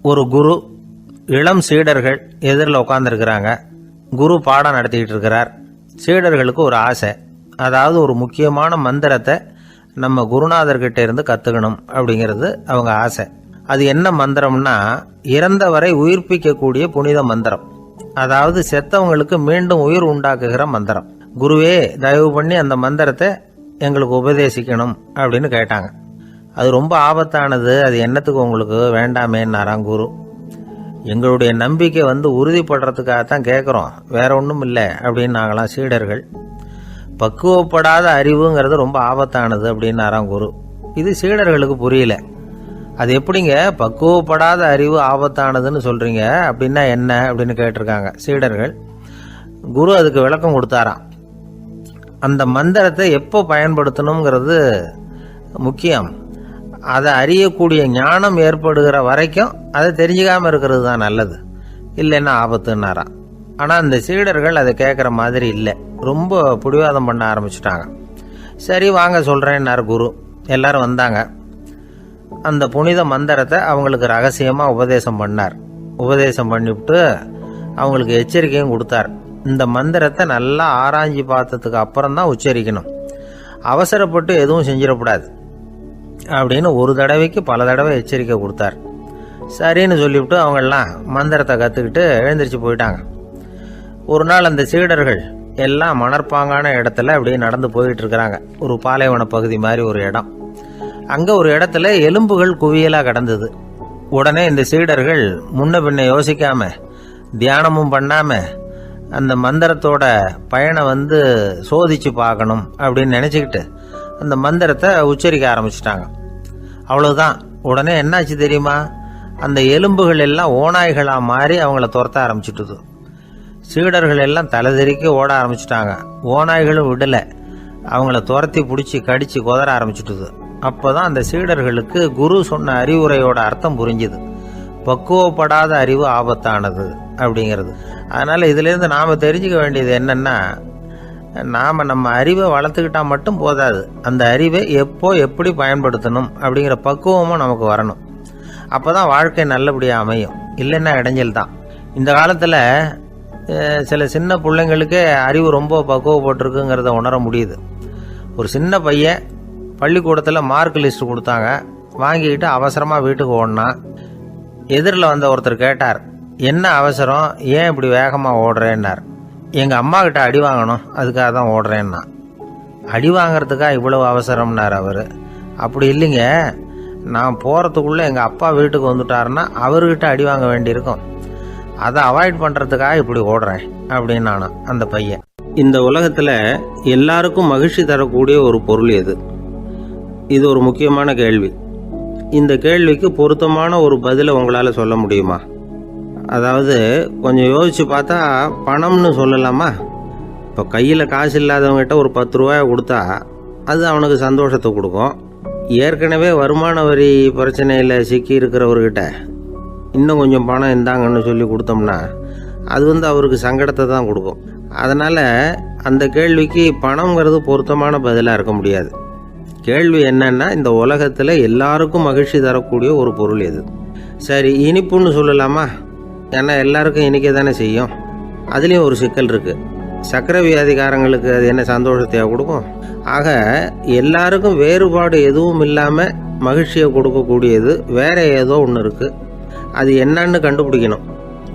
ஒரு குரு, இளம் சீடர்கள் எதிரில் உட்காந்துருக்கிறாங்க. குரு பாடம் நடத்திக்கிட்டு இருக்கிறார். சீடர்களுக்கு ஒரு ஆசை, அதாவது ஒரு முக்கியமான மந்திரத்தை நம்ம குருநாதர்கிட்ட இருந்து கற்றுக்கணும் அப்படிங்கிறது அவங்க ஆசை. அது என்ன மந்திரம்னா, இறந்தவரை உயிர்ப்பிக்கக்கூடிய புனித மந்திரம், அதாவது செத்தவங்களுக்கு மீண்டும் உயிர் உண்டாக்குகிற மந்திரம். குருவே, தயவு பண்ணி அந்த மந்திரத்தை எங்களுக்கு உபதேசிக்கணும் அப்படின்னு கேட்டாங்க. அது ரொம்ப ஆபத்தானது, அது என்னத்துக்கு உங்களுக்கு வேண்டாமேன்னாராம் குரு. எங்களுடைய நம்பிக்கை உறுதிப்படுறதுக்காகத்தான் கேட்குறோம், வேற ஒன்றும் இல்லை அப்படின்னு நாங்களாம் சீடர்கள். பக்குவப்படாத அறிவுங்கிறது ரொம்ப ஆபத்தானது அப்படின்னாராம் குரு. இது சீடர்களுக்கு புரியல. அது எப்படிங்க பக்குவப்படாத அறிவு ஆபத்தானதுன்னு சொல்றீங்க, அப்படின்னா என்ன அப்படின்னு கேட்டிருக்காங்க சீடர்கள். குரு அதுக்கு விளக்கம் கொடுத்தாராம். அந்த மந்திரத்தை எப்போ பயன்படுத்தணுங்கிறது முக்கியம். அதை அறியக்கூடிய ஞானம் ஏற்படுகிற வரைக்கும் அதை தெரிஞ்சுக்காம இருக்கிறது தான் நல்லது, இல்லைன்னா ஆபத்துன்னாராம். ஆனால் அந்த சீடர்கள் அதை கேட்குற மாதிரி இல்லை, ரொம்ப பிடிவாதம் பண்ண ஆரம்பிச்சுட்டாங்க. சரி வாங்க சொல்கிறேன்னார் குரு. எல்லாரும் வந்தாங்க. அந்த புனித மந்திரத்தை அவங்களுக்கு ரகசியமாக உபதேசம் பண்ணார். உபதேசம் பண்ணிவிட்டு அவங்களுக்கு எச்சரிக்கையும் கொடுத்தார். இந்த மந்திரத்தை நல்லா ஆராய்ச்சி பார்த்ததுக்கு அப்புறம் தான் உச்சரிக்கணும், அவசரப்பட்டு எதுவும் செஞ்சிடக்கூடாது அப்படின்னு ஒரு தடவைக்கு பல தடவை எச்சரிக்கை கொடுத்தார். சரின்னு சொல்லிவிட்டு அவங்கெல்லாம் மந்திரத்தை கற்றுக்கிட்டு எழுந்திரிச்சு போயிட்டாங்க. ஒரு நாள் அந்த சீடர்கள் எல்லாம் மணற்பாங்கான இடத்துல அப்படியே நடந்து போயிட்டு இருக்கிறாங்க. ஒரு பாலைவன பகுதி மாதிரி ஒரு இடம். அங்கே ஒரு இடத்துல எலும்புகள் குவியலாக கிடந்தது. உடனே இந்த சீடர்கள் முன்ன பின்ன யோசிக்காம, தியானமும் பண்ணாம, அந்த மந்திரத்தோட பயனை சோதிச்சு பார்க்கணும் அப்படின்னு நினச்சிக்கிட்டு அந்த மந்திரத்தை உச்சரிக்க ஆரம்பிச்சிட்டாங்க. அவ்வளவுதான். உடனே என்னாச்சு தெரியுமா, அந்த எலும்புகள் எல்லாம் ஓநாய்களாக மாறி அவங்கள துரத்த ஆரம்பிச்சுட்டுது. சீடர்கள் எல்லாம் தலைதெறிக்க ஓட ஆரம்பிச்சிட்டாங்க. ஓநாய்களும் விடலை, அவங்கள துரத்தி பிடிச்சி கடிச்சு கொதற ஆரம்பிச்சுட்டுது. அப்போதான் அந்த சீடர்களுக்கு குரு சொன்ன அறிவுரையோட அர்த்தம் புரிஞ்சுது. பக்குவப்படாத அறிவு ஆபத்தானது அப்படிங்கிறது. அதனால இதுலேருந்து நாம் தெரிஞ்சுக்க வேண்டியது என்னன்னா, நாம் நம்ம அறிவை வளர்த்துக்கிட்டா மட்டும் போதாது, அந்த அறிவை எப்போ எப்படி பயன்படுத்தணும் அப்படிங்கிற பக்குவமும் நமக்கு வரணும். அப்போ தான் வாழ்க்கை நல்லபடியாக அமையும், இல்லைன்னா இடைஞ்சல் தான். இந்த காலத்தில் சில சின்ன பிள்ளைங்களுக்கே அறிவு ரொம்ப பக்குவப்பட்டிருக்குங்கிறத உணர முடியுது. ஒரு சின்ன பையன் பள்ளிக்கூடத்தில் மார்க் லிஸ்ட் கொடுத்தாங்க, வாங்கிக்கிட்டு அவசரமாக வீட்டுக்கு ஓடினான். எதிரில் வந்த ஒருத்தர் கேட்டார், என்ன அவசரம், ஏன் இப்படி வேகமாக ஓடுறேன்னார். எங்கள் அம்மா கிட்ட அடி வாங்கணும், அதுக்காக தான் ஓடுறேன்னா. அடி வாங்கிறதுக்கா இவ்வளவு அவசரம்னார் அவர். அப்படி இல்லைங்க, நான் போகிறதுக்குள்ளே எங்கள் அப்பா வீட்டுக்கு வந்துட்டாருன்னா அவர்கிட்ட அடி வாங்க வேண்டியிருக்கும், அதை அவாய்ட் பண்ணுறதுக்காக இப்படி ஓடுறேன் அப்படின்னு நானும் அந்த பையன். இந்த உலகத்தில் எல்லாருக்கும் மகிழ்ச்சி தரக்கூடிய ஒரு பொருள் எது? இது ஒரு முக்கியமான கேள்வி. இந்த கேள்விக்கு பொருத்தமான ஒரு பதிலை உங்களால் சொல்ல முடியுமா? அதாவது கொஞ்சம் யோசித்து பார்த்தா பணம்னு சொல்லலாமா? இப்போ கையில் காசு இல்லாதவங்ககிட்ட ஒரு 10 ரூபாயை கொடுத்தா அது அவனுக்கு சந்தோஷத்தை கொடுக்கும். ஏற்கனவே வருமான வரி பிரச்சனையில் சிக்கி இருக்கிறவர்கிட்ட இன்னும் கொஞ்சம் பணம் இருந்தாங்கன்னு சொல்லி கொடுத்தோம்னா அது அவருக்கு சங்கடத்தை தான் கொடுக்கும். அதனால் அந்த கேள்விக்கு பணங்கிறது பொருத்தமான பதிலாக இருக்க முடியாது. கேள்வி என்னன்னா, இந்த உலகத்தில் எல்லாருக்கும் மகிழ்ச்சி தரக்கூடிய ஒரு பொருள் எது? சரி, இனிப்புன்னு சொல்லலாமா? ஏன்னா எல்லாருக்கும் இனிக்க தானே செய்யும். அதுலேயும் ஒரு சிக்கல் இருக்குது. சர்க்கரை வியாதிக்காரங்களுக்கு அது என்ன சந்தோஷத்தையா கொடுக்கும்? ஆக எல்லாருக்கும் வேறுபாடு எதுவும் இல்லாமல் மகிழ்ச்சியை கொடுக்கக்கூடியது வேற ஏதோ ஒன்று இருக்குது. அது என்னன்னு கண்டுபிடிக்கணும்.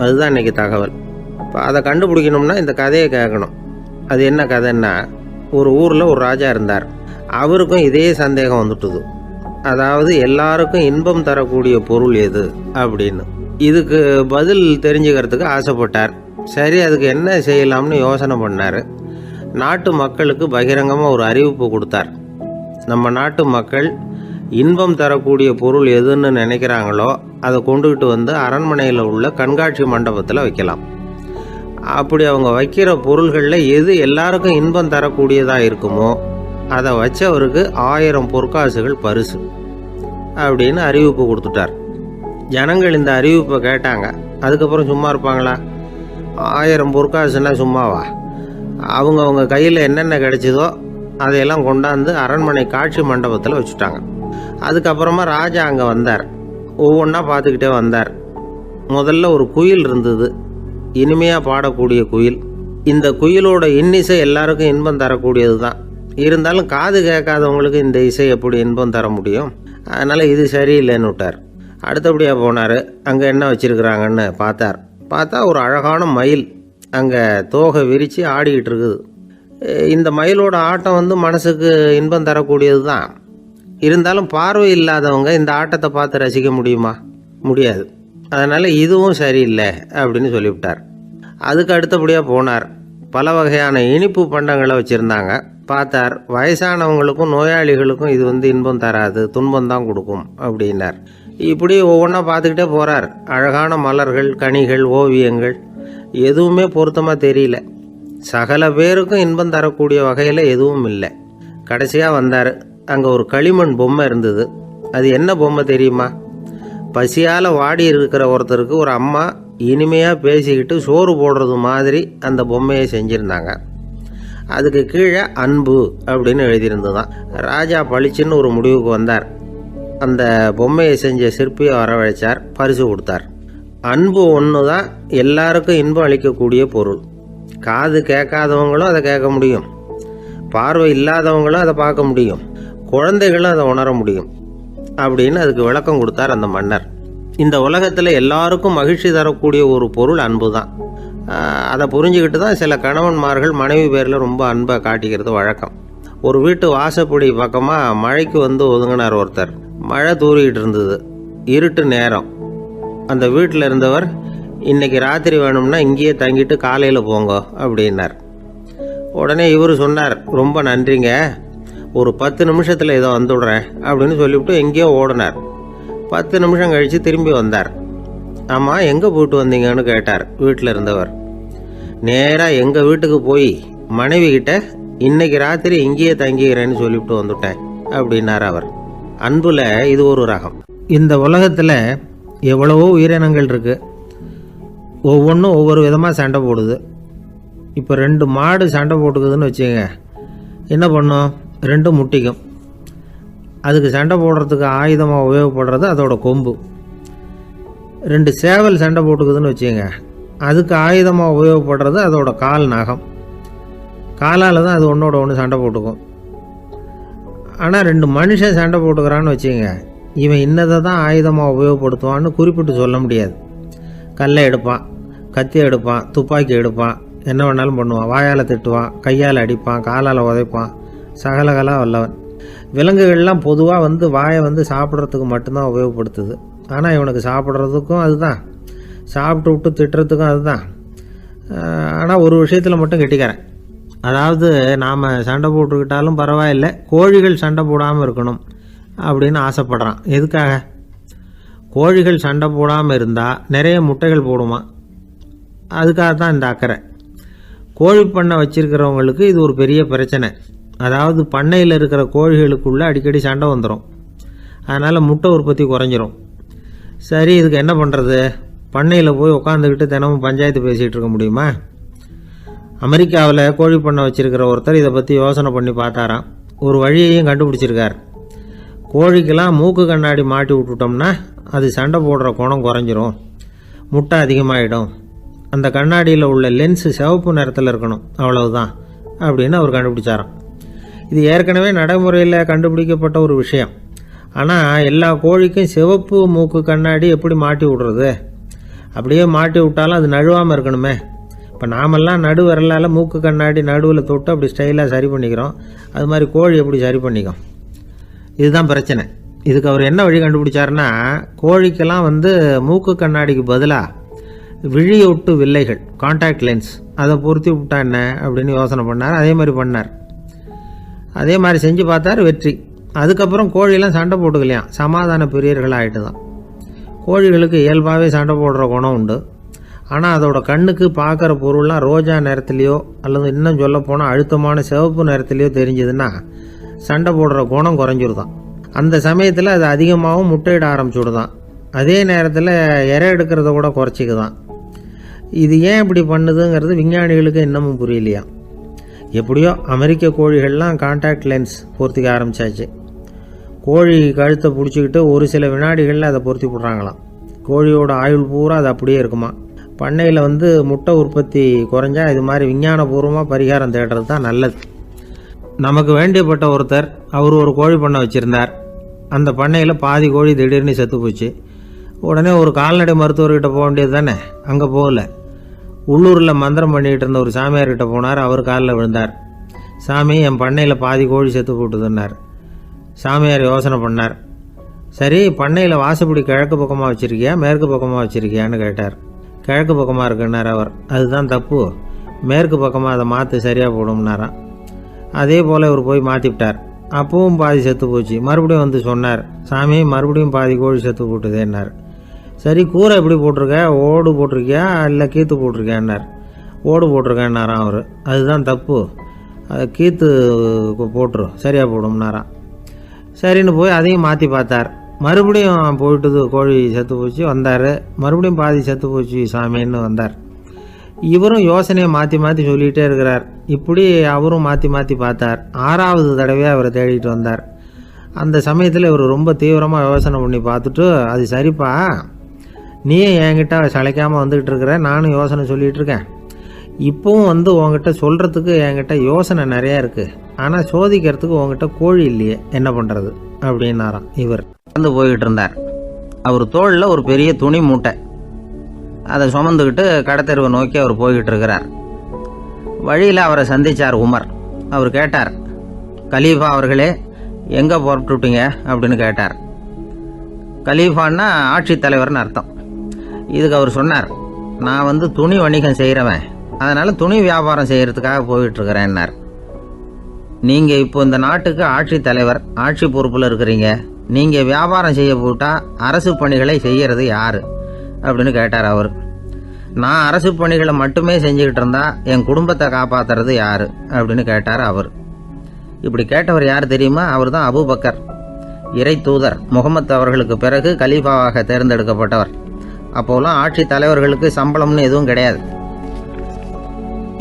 அதுதான் இன்றைக்கி தகவல். இப்போ அதை கண்டுபிடிக்கணும்னா இந்த கதையை கேட்கணும். அது என்ன கதைன்னா, ஒரு ஊரில் ஒரு ராஜா இருந்தார். அவருக்கும் இதே சந்தேகம் வந்துட்டுது. அதாவது எல்லாருக்கும் இன்பம் தரக்கூடிய பொருள் எது அப்படின்னு. இதுக்கு பதில் தெரிஞ்சுக்கிறதுக்கு ஆசைப்பட்டார். சரி, அதுக்கு என்ன செய்யலாம்னு யோசனை பண்ணார். நாட்டு மக்களுக்கு பகிரங்கமாக ஒரு அறிவிப்பு கொடுத்தார். நம்ம நாட்டு மக்கள் இன்பம் தரக்கூடிய பொருள் எதுன்னு நினைக்கிறாங்களோ அதை கொண்டுகிட்டு அரண்மனையில் உள்ள கண்காட்சி மண்டபத்தில் வைக்கலாம். அப்படி அவங்க வைக்கிற பொருள்களில் எது எல்லாருக்கும் இன்பம் தரக்கூடியதாக இருக்குமோ அதை வச்சவருக்கு 1000 பொற்காசுகள் பரிசு அப்படின்னு அறிவிப்பு கொடுத்துட்டார். ஜனங்கள் இந்த அறிவிப்பை கேட்டாங்க. அதுக்கப்புறம் சும்மா இருப்பாங்களா? 1000 பொற்காசுன்னா சும்மாவா? அவங்க கையில் என்னென்ன கிடைச்சதோ அதையெல்லாம் கொண்டாந்து அரண்மனை காட்சி மண்டபத்தில் வச்சுட்டாங்க. அதுக்கப்புறமா ராஜா அங்கே வந்தார். ஒவ்வொன்றா பார்த்துக்கிட்டே வந்தார். முதல்ல ஒரு குயில் இருந்தது, இனிமையாக பாடக்கூடிய குயில். இந்த குயிலோட இன்னிசை எல்லாருக்கும் இன்பம் தரக்கூடியது தான். இருந்தாலும் காது கேட்காதவங்களுக்கு இந்த இசை எப்படி இன்பம் தர முடியும்? அதனால் இது சரியில்லைன்னு விட்டார். அடுத்தபடியாக போனார். அங்கே என்ன வச்சுருக்குறாங்கன்னு பார்த்தா ஒரு அழகான மயில் அங்கே தோகை விரித்து ஆடிக்கிட்டு இருக்குது. இந்த மயிலோட ஆட்டம் மனசுக்கு இன்பம் தரக்கூடியது தான். இருந்தாலும் பார்வை இல்லாதவங்க இந்த ஆட்டத்தை பார்த்து ரசிக்க முடியுமா? முடியாது. அதனால் இதுவும் சரியில்லை அப்படின்னு சொல்லிவிட்டார். அதுக்கு அடுத்தபடியாக போனார். பல வகையான இனிப்பு பண்டங்களை வச்சுருந்தாங்க. பார்த்தார், வயசானவங்களுக்கும் நோயாளிகளுக்கும் இது இன்பம் தராது, துன்பம் தான் கொடுக்கும் அப்படின்னார். இப்படி ஒவ்வொன்றா பார்த்துக்கிட்டே போகிறார். அழகான மலர்கள், கனிகள், ஓவியங்கள் எதுவுமே பொருத்தமாக தெரியல. சகல பேருக்கும் இன்பம் தரக்கூடிய வகையில் எதுவும் இல்லை. கடைசியாக வந்தார். அங்கே ஒரு களிமண் பொம்மை இருந்தது. அது என்ன பொம்மை தெரியுமா? பசியால் வாடி இருக்கிற ஒருத்தருக்கு ஒரு அம்மா இனிமையாக பேசிக்கிட்டு சோறு போடுறது மாதிரி அந்த பொம்மையை செஞ்சுருந்தாங்க. அதுக்கு கீழே அன்பு அப்படின்னு எழுதியிருந்ததுதான். ராஜா பளிச்சுன்னு ஒரு முடிவுக்கு வந்தார். அந்த பொம்மையை செஞ்ச சிற்பியை வரவழைச்சார், பரிசு கொடுத்தார். அன்பு ஒன்று தான் எல்லாருக்கும் இன்பம் அளிக்கக்கூடிய பொருள். காது கேட்காதவங்களும் அதை கேட்க முடியும், பார்வை இல்லாதவங்களும் அதை பார்க்க முடியும், குழந்தைகளும் அதை உணர முடியும் அப்படின்னு அதுக்கு விளக்கம் கொடுத்தார் அந்த மன்னர். இந்த உலகத்தில் எல்லாருக்கும் மகிழ்ச்சி தரக்கூடிய ஒரு பொருள் அன்பு தான். அதை புரிஞ்சுக்கிட்டு தான் சில கணவன்மார்கள் மனைவி பேரில் ரொம்ப அன்பை காட்டிக்கிறது வழக்கம். ஒரு வீட்டு வாசப்படி பக்கமாக மழைக்கு ஒதுங்கினார் ஒருத்தர். மழை தூரிக்கிட்டு இருந்தது, இருட்டு நேரம். அந்த வீட்டில் இருந்தவர், இன்னைக்கு ராத்திரி வேணும்னா இங்கேயே தங்கிட்டு காலையில் போங்க அப்படின்னார். உடனே இவர் சொன்னார், ரொம்ப நன்றிங்க, ஒரு 10 நிமிஷத்தில் இதை வந்துவிடுறேன் அப்படின்னு சொல்லிவிட்டு எங்கேயோ ஓடினார். 10 நிமிஷம் கழித்து திரும்பி வந்தார். ஆமாம், எங்கே போயிட்டு வந்தீங்கன்னு கேட்டார் வீட்டில் இருந்தவர். நேராக எங்கள் வீட்டுக்கு போய் மனைவி கிட்ட இன்னைக்கு ராத்திரி இங்கேயே தங்கிக்கிறேன்னு சொல்லிவிட்டு வந்துட்டேன் அப்படின்னார் அவர். அன்புல இது ஒரு ரகம். இந்த உலகத்தில் எவ்வளவோ உயிரினங்கள் இருக்குது. ஒவ்வொன்றும் ஒவ்வொரு விதமாக சண்டை போடுது. இப்போ 2 மாடு சண்டை போட்டுக்குதுன்னு வச்சுங்க, என்ன பண்ணும்? 2 முட்டிக்கும். அதுக்கு சண்டை போடுறதுக்கு ஆயுதமாக உபயோகப்படுறது அதோட கொம்பு. 2 சேவல் சண்டை போட்டுக்குதுன்னு வச்சுங்க, அதுக்கு ஆயுதமாக உபயோகப்படுறது அதோட கால் நகம். காலால் தான் அது ஒன்றோட ஒன்று சண்டை போட்டுக்கும். ஆனால் 2 மனுஷன் சண்டை போட்டுக்கிறான்னு வச்சுங்க, இவன் இன்னதை தான் ஆயுதமாக உபயோகப்படுத்துவான்னு குறிப்பிட்டு சொல்ல முடியாது. கல்லை எடுப்பான், கத்தி எடுப்பான், துப்பாக்கி எடுப்பான், என்ன வேணாலும் பண்ணுவான். வாயால் திட்டுவான், கையால் அடிப்பான், காலால் உதைப்பான், சகலகலா வல்லவன். விலங்குகள்லாம் பொதுவாக வாயை சாப்பிட்றதுக்கு மட்டும்தான் உபயோகப்படுத்துது. ஆனால் இவனுக்கு சாப்பிட்றதுக்கும் அதுதான், சாப்பிட்டு விட்டு திட்டுறதுக்கும் அதுதான். ஆனால் ஒரு விஷயத்தில் மட்டும் கெட்டிக்கிறேன். அதாவது நாம் சண்டை போட்டுக்கிட்டாலும் பரவாயில்லை, கோழிகள் சண்டை போடாமல் இருக்கணும் அப்படின்னு ஆசைப்படுறான். எதுக்காக? கோழிகள் சண்டை போடாமல் இருந்தால் நிறைய முட்டைகள் போடுமா, அதுக்காக தான் இந்த அக்கறை. கோழி பண்ணை வச்சிருக்கிறவங்களுக்கு இது ஒரு பெரிய பிரச்சனை. அதாவது பண்ணையில் இருக்கிற கோழிகளுக்குள்ளே அடிக்கடி சண்டை வந்துடும். அதனால் முட்டை உற்பத்தி குறைஞ்சிரும். சரி, இதுக்கு என்ன பண்ணுறது? பண்ணையில் போய் உட்காந்துக்கிட்டு தினமும் பஞ்சாயத்து பேசிகிட்டு இருக்க முடியுமா? அமெரிக்காவில் கோழி பண்ணை வச்சிருக்கிற ஒருத்தர் இதை பற்றி யோசனை பண்ணி பார்த்தாராம். ஒரு வழியையும் கண்டுபிடிச்சிருக்கார். கோழிக்கெல்லாம் மூக்கு கண்ணாடி மாட்டி விட்டுட்டோம்னா அது சண்டை போடுற குணம் குறைஞ்சிரும், முட்டை அதிகமாகிடும். அந்த கண்ணாடியில் உள்ள லென்ஸு சிவப்பு நிறத்தில் இருக்கணும், அவ்வளவுதான் அப்படின்னு அவர் கண்டுபிடிச்சாராம். இது ஏற்கனவே நடைமுறையில் கண்டுபிடிக்கப்பட்ட ஒரு விஷயம். ஆனால் எல்லா கோழிக்கும் சிவப்பு மூக்கு கண்ணாடி எப்படி மாட்டி விடுறது? அப்படியே மாட்டி விட்டாலும் அது நழுவாமல் இருக்கணுமே. இப்போ நாமெல்லாம் நடு விரலால் மூக்கு கண்ணாடி நடுவில் தொட்டு அப்படி ஸ்டைலாக சரி பண்ணிக்கிறோம். அது மாதிரி கோழி எப்படி சரி பண்ணிக்கும்? இதுதான் பிரச்சனை. இதுக்கு அவர் என்ன வழி கண்டுபிடிச்சாருன்னா, கோழிக்கெல்லாம் மூக்கு கண்ணாடிக்கு பதிலாக விழியொட்டு வில்லைகள், கான்டாக்ட் லென்ஸ், அதை பொருத்தி விட்டா என்ன அப்படின்னு யோசனை பண்ணார். அதே மாதிரி பண்ணார். அதே மாதிரி செஞ்சு பார்த்தார், வெற்றி. அதுக்கப்புறம் கோழியெல்லாம் சண்டை போட்டுக்கலையாம், சமாதான பிரியர்கள் ஆகிட்டு தான். கோழிகளுக்கு இயல்பாகவே சண்டை போடுற குணம் உண்டு. ஆனால் அதோட கண்ணுக்கு பார்க்குற பொருள்லாம் ரோஜா நிறத்துலையோ அல்லது இன்னும் சொல்ல போனால் அழுத்தமான சிவப்பு நிறத்துலையோ தெரிஞ்சதுன்னா சண்டை போடுற குணம் குறைஞ்சிருதான். அந்த சமயத்தில் அது அதிகமாகவும் முட்டையிட ஆரம்பிச்சுடுதான். அதே நேரத்தில் இறை எடுக்கிறத கூட குறைச்சிக்குதான். இது ஏன் இப்படி பண்ணுதுங்கிறது விஞ்ஞானிகளுக்கு இன்னமும் புரியலையா. எப்படியோ அமெரிக்க கோழிகள்லாம் கான்டாக்ட் லென்ஸ் பொருத்திக்க ஆரம்பித்தாச்சு. கோழி கழுத்தை பிடிச்சிக்கிட்டு ஒரு சில வினாடிகளில் அதை பொருத்தி போடுறாங்களாம். கோழியோட ஆயுள் பூரா அது அப்படியே இருக்குமா. பண்ணையில் முட்டை உற்பத்தி குறைஞ்சா இது மாதிரி விஞ்ஞானபூர்வமாக பரிகாரம் தேடுறது தான் நல்லது. நமக்கு வேண்டியப்பட்ட ஒருத்தர் அவர் ஒரு கோழி பண்ணை வச்சுருந்தார். அந்த பண்ணையில் பாதி கோழி திடீர்னு செத்து போச்சு. உடனே ஒரு கால்நடை மருத்துவர்கிட்ட போக வேண்டியது தானே. அங்கே போகல. உள்ளூரில் மந்திரம் பண்ணிகிட்டு இருந்த ஒரு சாமியார்கிட்ட போனார். அவர் காலில் விழுந்தார். சாமி, என் பண்ணையில் பாதி கோழி செத்து போட்டுதுன்னார். சாமியார் யோசனை பண்ணார். சரி, பண்ணையில் வாசப்படி கிழக்கு பக்கமாக வச்சுருக்கியா மேற்கு பக்கமாக வச்சுருக்கியான்னு கேட்டார். கிழக்கு பக்கமாக இருக்குன்னார் அவர். அதுதான் தப்பு, மேற்கு பக்கமாக அதை மாற்று சரியாக போடும்னாராம். அதே போல் இவர் போய் மாற்றிவிட்டார். அப்பவும் பாதி செத்து போச்சு. மறுபடியும் சொன்னார், சாமி மறுபடியும் பாதி கோழி செத்து போட்டுதேன்னார். சரி, கூரை எப்படி போட்டிருக்க, ஓடு போட்டிருக்கியா இல்லை கீத்து போட்டிருக்கியான்னார். ஓடு போட்டிருக்கேன்னாராம் அவர். அதுதான் தப்பு, அதை கீத்து போட்டுரும் சரியாக போடும்னாராம். சரின்னு போய் அதையும் மாற்றி பார்த்தார். மறுபடியும் போயிட்டுது, கோழி செத்து போச்சு. வந்தார். மறுபடியும் பாதி செத்து போச்சு சாமின்னு வந்தார். இவரும் யோசனையை மாற்றி மாற்றி சொல்லிகிட்டே இருக்கிறார். இப்படி அவரும் மாற்றி மாற்றி பார்த்தார். 6வது தடவையாக அவரை தேடிட்டு வந்தார். அந்த சமயத்தில் இவர் ரொம்ப தீவிரமாக யோசனை பண்ணி பார்த்துட்டு, அது சரிப்பா, நீயே என்கிட்ட சளைக்காமல் வந்துக்கிட்டு இருக்கிற, நானும் யோசனை சொல்லிகிட்டு இருக்கேன். இப்போவும் உங்ககிட்ட சொல்கிறதுக்கு என்கிட்ட யோசனை நிறையா இருக்குது. ஆனால் சோதிக்கிறதுக்கு உங்ககிட்ட கோழி இல்லையே, என்ன பண்ணுறது அப்படின்னாராம். இவர் போய்கிட்டு இருந்தார். அவர் தோளில் ஒரு பெரிய துணி மூட்டை, அதை சுமந்துக்கிட்டு கடத்தெருவை நோக்கி அவர் போய்கிட்டு இருக்கிறார். வழியில் அவரை சந்தித்தார் உமர். அவர் கேட்டார், கலீஃபா அவர்களே, எங்கே புறப்பட்டுட்டீங்க அப்படின்னு கேட்டார். கலீஃபான்னா ஆட்சித்தலைவர்னு அர்த்தம். இதுக்கு அவர் சொன்னார், நான் துணி வணிகம் செய்கிறவன், அதனால் துணி வியாபாரம் செய்கிறதுக்காக போயிட்டுருக்கிறேன்னார். நீங்கள் இப்போ இந்த நாட்டுக்கு ஆட்சித்தலைவர், ஆட்சி பொறுப்பில் இருக்கிறீங்க. நீங்கள் வியாபாரம் செய்ய போட்டால் அரசு பணிகளை செய்கிறது யார் அப்படின்னு கேட்டார் அவர். நான் அரசு பணிகளை மட்டுமே செஞ்சுக்கிட்டு இருந்தா என் குடும்பத்தை காப்பாற்றுறது யார் அப்படின்னு கேட்டார் அவர். இப்படி கேட்டவர் யார் தெரியுமா? அவர் தான் அபூபக்கர், இறை தூதர் முகமது அவர்களுக்கு பிறகு கலீஃபாவாக தேர்ந்தெடுக்கப்பட்டவர். அப்போலாம் ஆட்சி தலைவர்களுக்கு சம்பளம்னு எதுவும் கிடையாது.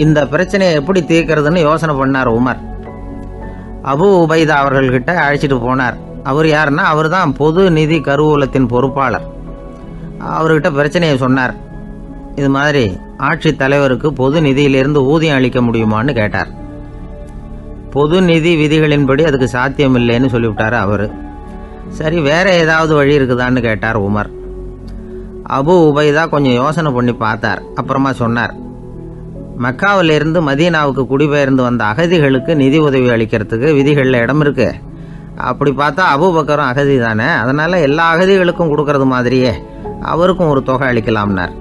இந்த பிரச்சனையை எப்படி தீர்க்கிறதுன்னு யோசனை பண்ணார் உமர். அபு உபைதா அவர்கள்கிட்ட அழைச்சிட்டு போனார். அவர் யாருன்னா, அவர் தான் பொது நிதி கருவூலத்தின் பொறுப்பாளர். அவர்கிட்ட பிரச்சனையை சொன்னார். இது மாதிரி ஆட்சி தலைவருக்கு பொது நிதியிலிருந்து ஊதியம் அளிக்க முடியுமான்னு கேட்டார். பொது நிதி விதிகளின்படி அதுக்கு சாத்தியம் இல்லைன்னு சொல்லிவிட்டார் அவர். சரி, வேற ஏதாவது வழி இருக்குதான்னு கேட்டார் உமர். அபு உபைதா கொஞ்சம் யோசனை பண்ணி பார்த்தார். அப்புறமா சொன்னார், மக்காவிலிருந்து மதீனாவுக்கு குடிபெயர்ந்து வந்த அகதிகளுக்கு நிதி உதவி அளிக்கிறதுக்கு விதிகளில் இடம் இருக்கு. அப்படி பார்த்தா அபூபக்கரும் அகதி தானே, அதனால எல்லா அகதிகளுக்கும் கொடுக்கறது மாதிரியே அவருக்கும் ஒரு தொகை அளிக்கலாம்னார்.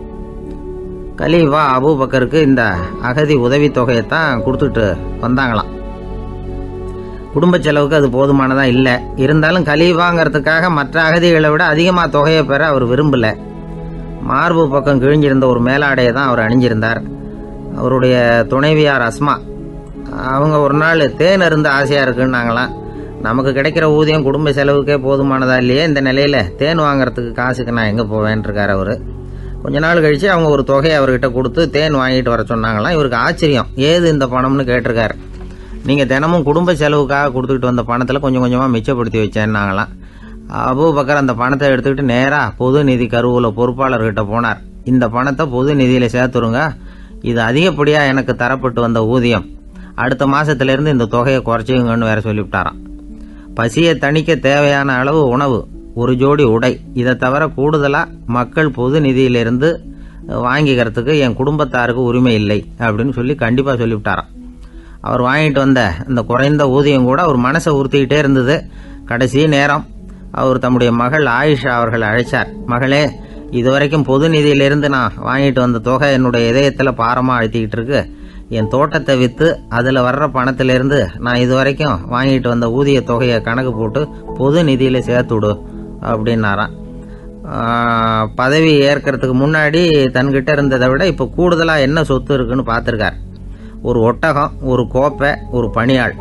கலீஃபா அபூபக்கருக்கு இந்த அகதி உதவி தொகையைத்தான் கொடுத்துட்டு வந்தாங்களாம். குடும்ப செலவுக்கு அது போதுமானதா இல்லை. இருந்தாலும் கலீஃபாங்கிறதுக்காக மற்ற அகதிகளை விட அதிகமாக தொகையை பெற அவர் விரும்பல. மார்பு பக்கம் கிழிஞ்சிருந்த ஒரு மேலாடையை தான் அவர் அணிஞ்சிருந்தார். அவருடைய துணைவியார் அஸ்மா, அவங்க ஒரு நாள் தேன் அருந்த ஆசையாக இருக்குன்னாங்களாம். நமக்கு கிடைக்கிற ஊதியம் குடும்ப செலவுக்கே போதுமானதா இல்லையே, இந்த நிலையில் தேன் வாங்கிறதுக்கு காசுக்கு நான் எங்கே போவேன்ருக்கார் அவர். கொஞ்ச நாள் கழித்து அவங்க ஒரு தொகையை அவர்கிட்ட கொடுத்து தேன் வாங்கிட்டு வர சொன்னாங்களாம். இவருக்கு ஆச்சரியம், ஏது இந்த பணம்னு கேட்டிருக்காரு. நீங்கள் தினமும் குடும்ப செலவுக்காக கொடுத்துக்கிட்டு வந்த பணத்தில் கொஞ்சம் கொஞ்சமாக மிச்சப்படுத்தி வச்சேன்னாங்களாம். அபூபக்கர் அந்த பணத்தை எடுத்துக்கிட்டு நேராக பொது நிதி கருவூல பொறுப்பாளர்கிட்ட போனார். இந்த பணத்தை பொது நிதியில் சேர்த்துருங்க, இது அதிகப்படியாக எனக்கு தரப்பட்டு வந்த ஊதியம், அடுத்த மாதத்துலேருந்து இந்த தொகையை குறைச்சிங்கன்னு வேற சொல்லிவிட்டாராம். பசியை தணிக்க தேவையான அளவு உணவு, ஒரு ஜோடி உடை, இதை தவிர கூடுதலாக மக்கள் பொது நிதியிலிருந்து வாங்கிக்கிறதுக்கு என் குடும்பத்தாருக்கு உரிமை இல்லை அப்படின்னு சொல்லி கண்டிப்பாக சொல்லிவிட்டாராம். அவர் வாங்கிட்டு வந்த அந்த குறைந்த ஊதியம் கூட அவர் மனசை உறுத்திக்கிட்டே இருந்தது. கடைசி நேரம் அவர் தம்முடைய மகள் ஆயிஷா அவர்களை அழைச்சார். மகளே, இதுவரைக்கும் பொது நிதியிலிருந்து நான் வாங்கிட்டு வந்த தொகை என்னுடைய இதயத்தில் பாரமாக அழுத்திக்கிட்டு இருக்கு. என் தோட்டத்தை விற்று அதில் வர்ற பணத்திலிருந்து நான் இதுவரைக்கும் வாங்கிட்டு வந்த ஊதிய தொகையை கணக்கு போட்டு பொது நிதியில் சேர்த்து விடு அப்படின்னாராம். பதவி ஏற்கிறதுக்கு முன்னாடி தன்கிட்ட இருந்ததை விட இப்போ கூடுதலாக என்ன சொத்து இருக்குன்னு பார்த்துருக்கார். ஒரு ஒட்டகம், ஒரு கோப்பை, ஒரு பணியாள்.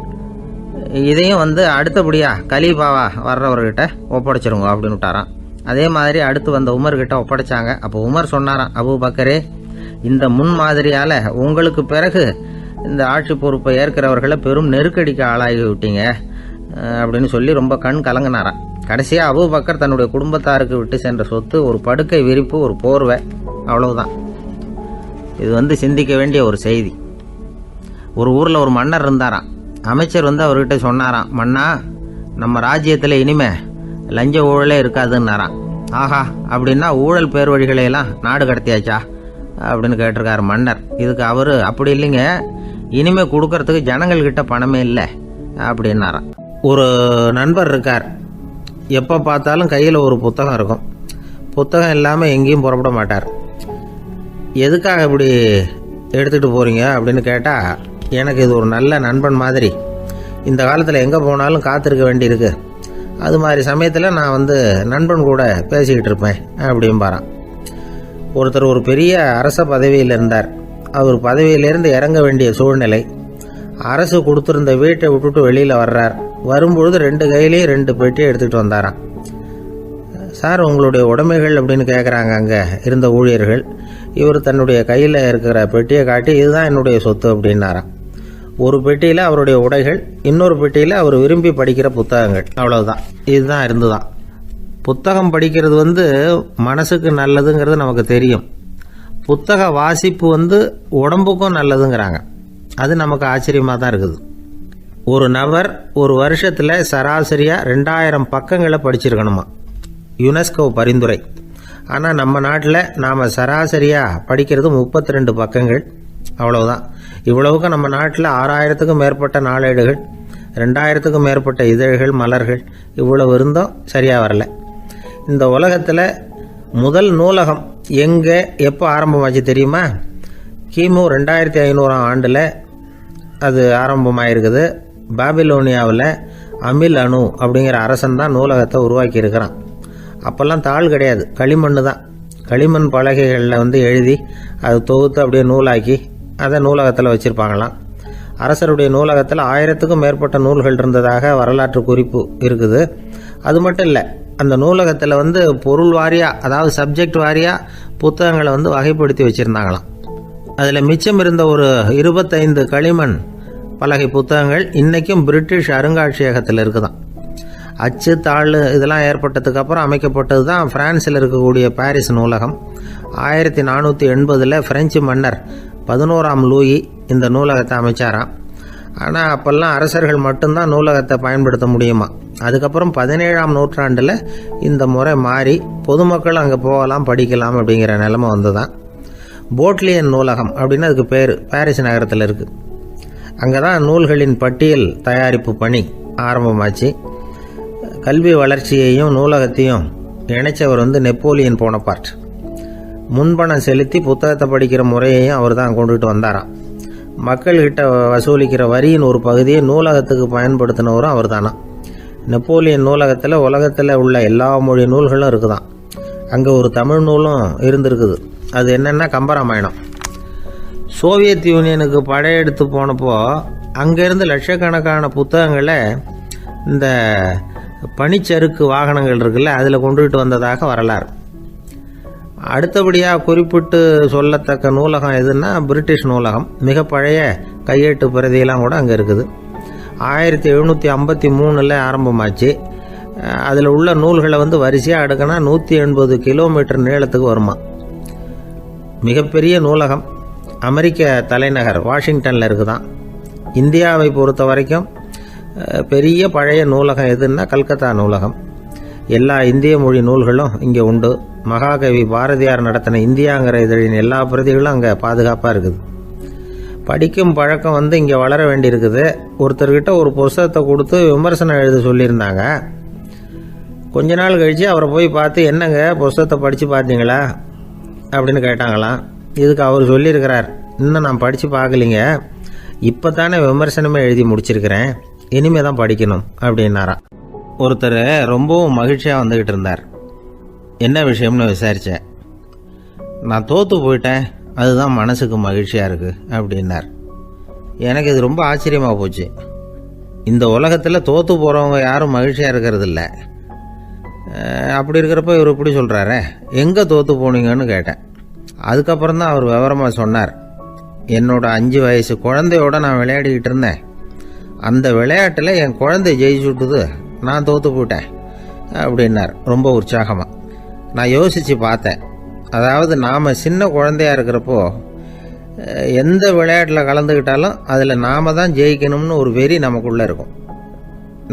இதையும் அடுத்தபடியாக கலீஃபாவா வர்றவர்கிட்ட ஒப்படைச்சிருங்க அப்படின்னு விட்டாராம். அதே மாதிரி அடுத்து வந்த உமர்கிட்ட ஒப்படைச்சாங்க. அப்போ உமர் சொன்னாராம், அபூபக்கரே, இந்த முன்மாதிரியால் உங்களுக்கு பிறகு இந்த ஆட்சி பொறுப்பை ஏற்கிறவர்களை பெரும் நெருக்கடிக்கு ஆளாகி விட்டீங்க அப்படின்னு சொல்லி ரொம்ப கண் கலங்கினாராம். கடைசியாக அபூபக்கர் தன்னுடைய குடும்பத்தாருக்கு விட்டு சென்ற சொத்து ஒரு படுக்கை விரிப்பு, ஒரு போர்வை, அவ்வளவுதான். இது சிந்திக்க வேண்டிய ஒரு செய்தி. ஒரு ஊரில் ஒரு மன்னர் இருந்தாராம். அமைச்சர் அவர்கிட்ட சொன்னாராம், மன்னா, நம்ம ராஜ்யத்தில் இனிமே லஞ்ச ஊழலே இருக்காதுன்னாராம். ஆஹா, அப்படின்னா ஊழல் பேர் வழிகளையெல்லாம் நாடு கடத்தியாச்சா அப்படின்னு கேட்டிருக்காரு மன்னர். இதுக்கு அவர், அப்படி இல்லைங்க, இனிமே கொடுக்கறதுக்கு ஜனங்கள்கிட்ட பணமே இல்லை அப்படின்னாராம். ஒரு நண்பர் இருக்கார். எப்போ பார்த்தாலும் கையில் ஒரு புத்தகம் இருக்கும். புத்தகம் இல்லாமல் எங்கேயும் புறப்பட மாட்டார். எதுக்காக இப்படி எடுத்துகிட்டு போகிறீங்க அப்படின்னு கேட்டால், எனக்கு இது ஒரு நல்ல நண்பன் மாதிரி. இந்த காலத்தில் எங்கே போனாலும் காத்திருக்க வேண்டியிருக்கு. அது மாதிரி சமயத்தில் நான் நண்பன் கூட பேசிக்கிட்டு இருப்பேன் அப்படிம்பாரான். ஒருத்தர் ஒரு பெரிய அரச பதவியில் இருந்தார். அவர் பதவியிலேருந்து இறங்க வேண்டிய சூழ்நிலை. அரசு கொடுத்துருந்த வீட்டை விட்டுட்டு வெளியில் வர்றார். வரும்பொழுது 2 கையிலையும் 2 பெட்டியை எடுத்துகிட்டு வந்தாராம். சார், உங்களுடைய உடைமைகள் அப்படின்னு கேட்குறாங்க அங்கே இருந்த ஊழியர்கள். இவர் தன்னுடைய கையில் இருக்கிற பெட்டியை காட்டி, இதுதான் என்னுடைய சொத்து அப்படின்னாராம். ஒரு பெட்டியில் அவருடைய உடைகள், இன்னொரு பெட்டியில் அவர் விரும்பி படிக்கிற புத்தகங்கள், அவ்வளவுதான். இதுதான் இருந்துதான். புத்தகம் படிக்கிறது மனசுக்கு நல்லதுங்கிறது நமக்கு தெரியும். புத்தக வாசிப்பு உடம்புக்கும் நல்லதுங்கிறாங்க. அது நமக்கு ஆச்சரியமாக தான் இருக்குது. ஒரு நபர் ஒரு வருஷத்தில் சராசரியாக 2000 பக்கங்களை படிச்சிருக்கணுமா, யுனெஸ்கோ பரிந்துரை. ஆனால் நம்ம நாட்டில் நாம் சராசரியாக படிக்கிறது 32 பக்கங்கள், அவ்வளவுதான். இவ்வளவுக்கு நம்ம நாட்டில் 6000த்துக்கும் மேற்பட்ட நாளேடுகள், 2000த்துக்கும் மேற்பட்ட இதழ்கள், மலர்கள், இவ்வளவு இருந்தும் சரியாக வரல. இந்த உலகத்தில் முதல் நூலகம் எங்கே எப்போ ஆரம்பமாச்சு தெரியுமா? கிமு 2500ஆம் ஆண்டில் அது ஆரம்பமாயிருக்குது. பாபிலோனியாவில் அமில் அணு அப்படிங்கிற அரசன் தான் நூலகத்தை உருவாக்கி இருக்கிறான். அப்போல்லாம் தாள் கிடையாது, களிமண் தான். களிமண் பலகைகளில் எழுதி அது தொகுத்து அப்படியே நூலாக்கி அதை நூலகத்தில் வச்சுருப்பாங்களாம். அரசருடைய நூலகத்தில் 1000த்துக்கும் மேற்பட்ட நூல்கள் இருந்ததாக வரலாற்று குறிப்பு இருக்குது. அது மட்டும் இல்லை, அந்த நூலகத்தில் பொருள் வாரியாக, அதாவது சப்ஜெக்ட் வாரியாக புத்தகங்களை வகைப்படுத்தி வச்சுருந்தாங்களாம். அதில் மிச்சம் இருந்த ஒரு 25 களிமண் பலகை புத்தகங்கள் இன்றைக்கும் பிரிட்டிஷ் அருங்காட்சியகத்தில் இருக்குதான். அச்சு, தாள் இதெல்லாம் ஏற்பட்டதுக்கு அப்புறம் அமைக்கப்பட்டது தான் பிரான்சில் இருக்கக்கூடிய பாரிஸ் நூலகம். 1480 பிரெஞ்சு மன்னர் 11ஆம் லூயி இந்த நூலகத்தை அமைச்சாராம். ஆனால் அப்போல்லாம் அரசர்கள் மட்டும்தான் நூலகத்தை பயன்படுத்த முடியுமா. அதுக்கப்புறம் 17ஆம் நூற்றாண்டில் இந்த முறை மாறி பொதுமக்கள் அங்கே போகலாம், படிக்கலாம் அப்படிங்கிற நிலைமை வந்துதான். போட்லியன் நூலகம் அப்படின்னு அதுக்கு பேர், பாரிஸ் நகரத்தில் இருக்குது. அங்கே தான் நூல்களின் பட்டியல் தயாரிப்பு பணி ஆரம்பமாச்சு. கல்வி வளர்ச்சியையும் நூலகத்தையும் இணைச்சவர் நெப்போலியன் போனபார்ட். முன்பணம் செலுத்தி புத்தகத்தை படிக்கிற முறையையும் அவர் தான் கொண்டுகிட்டு வந்தாராம். மக்கள்கிட்ட வசூலிக்கிற வரியின் ஒரு பகுதியை நூலகத்துக்கு பயன்படுத்தினவரும் அவர் தானா. நெப்போலியன் நூலகத்தில் உலகத்தில் உள்ள எல்லா மொழி நூல்களும் இருக்குதான். அங்கே ஒரு தமிழ் நூலும் இருந்திருக்குது. அது என்னென்னா கம்பராமாயணம். சோவியத் யூனியனுக்கு படையெடுத்து போனப்போ அங்கேருந்து லட்சக்கணக்கான புத்தகங்களை இந்த பனிச்சறுக்கு வாகனங்கள் இருக்குல்ல, அதில் கொண்டுகிட்டு வந்ததாக வரலாறு. அடுத்தபடியாக குறிப்பிட்டு சொல்லத்தக்க நூலகம் எதுன்னா பிரிட்டிஷ் நூலகம். மிக பழைய கையெழுத்து பிரதியெல்லாம் கூட அங்கே இருக்குது. 1753 ஆரம்பமாச்சு. அதில் உள்ள நூல்களை வரிசையாக அடுக்கினா 180 கிலோமீட்டர் நீளத்துக்கு வருமா. மிகப்பெரிய நூலகம் அமெரிக்க தலைநகர் வாஷிங்டனில் இருக்குதான். இந்தியாவை பொறுத்த வரைக்கும் பெரிய பழைய நூலகம் எதுன்னா கல்கத்தா நூலகம். எல்லா இந்திய மொழி நூல்களும் இங்கே உண்டு. மகாகவி பாரதியார் நடத்தின இந்தியாங்கிற இதழின் எல்லா பிரதிகளும் அங்கே பாதுகாப்பாக இருக்குது. படிக்கும் பழக்கம் இங்கே வளர வேண்டியிருக்குது. ஒருத்தர்கிட்ட ஒரு புஸ்தகத்தை கொடுத்து விமர்சனம் எழுத சொல்லியிருந்தாங்க. கொஞ்ச நாள் கழித்து அவரை போய் பார்த்து, என்னங்க புஸ்தகத்தை படித்து பார்த்தீங்களா அப்படின்னு கேட்டாங்களாம். இதுக்கு அவர் சொல்லியிருக்கிறார், இன்னும் நான் படித்து பார்க்கலிங்க, இப்போ தானே விமர்சனமே எழுதி முடிச்சிருக்கிறேன், இனிமே தான் படிக்கணும் அப்படின்னாராம். ஒருத்தர் ரொம்பவும் மகிழ்ச்சியாக வந்துக்கிட்டு இருந்தார். என்ன விஷயம்னு விசாரித்தேன். நான் தோற்று போயிட்டேன், அதுதான் மனசுக்கு மகிழ்ச்சியாக இருக்குது அப்படின்னார். எனக்கு இது ரொம்ப ஆச்சரியமாக போச்சு. இந்த உலகத்தில் தோற்று போகிறவங்க யாரும் மகிழ்ச்சியாக இருக்கிறது இல்லை. அப்படி இருக்கிறப்ப இவர் இப்படி சொல்கிறாரே, எங்கே தோற்று போனீங்கன்னு கேட்டேன். அதுக்கப்புறம் தான் அவர் விவரமாக சொன்னார். என்னோட 5 வயசு குழந்தையோட நான் விளையாடிக்கிட்டு இருந்தேன். அந்த விளையாட்டில் என் குழந்தை ஜெயிச்சுட்டுது, நான் தோற்று போயிட்டேன். அப்படின்னார் ரொம்ப உற்சாகமாக. நான் யோசித்து பார்த்தேன். அதாவது நாம் சின்ன குழந்தையாக இருக்கிறப்போ எந்த விளையாட்டில் கலந்துக்கிட்டாலும் அதில் நாம் தான் ஜெயிக்கணும்னு ஒரு வெறி நமக்குள்ளே இருக்கும்.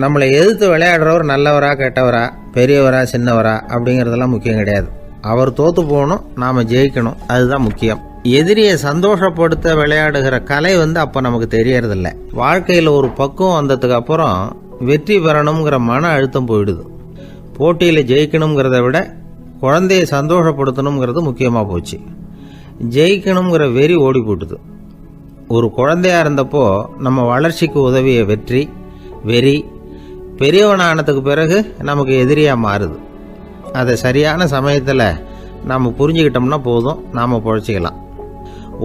நம்மளை எதிர்த்து விளையாடுறவர் நல்லவரா கெட்டவரா, பெரியவரா சின்னவரா அப்படிங்கிறதெல்லாம் முக்கியம் கிடையாது. அவர் தோற்று போகணும், நாம் ஜெயிக்கணும், அதுதான் முக்கியம். எதிரியை சந்தோஷப்படுத்த விளையாடுகிற கலை அப்போ நமக்கு தெரியறதில்ல. வாழ்க்கையில் ஒரு பக்குவம் வந்ததுக்கு அப்புறம் வெற்றி பெறணுங்கிற மன அழுத்தம் போயிடுது. போட்டியில் ஜெயிக்கணுங்கிறத விட குழந்தையை சந்தோஷப்படுத்தணுங்கிறது முக்கியமாக போச்சு. ஜெயிக்கணுங்கிற வெறி ஓடி போட்டுது. ஒரு குழந்தையாக இருந்தப்போ நம்ம வளர்ச்சிக்கு உதவிய வெறி பெரியவனானதுக்கு பிறகு நமக்கு எதிரியாக மாறுது. அதை சரியான சமயத்தில் நாம் புரிஞ்சுக்கிட்டோம்னா போதும், நாம் பொழைச்சிக்கலாம்.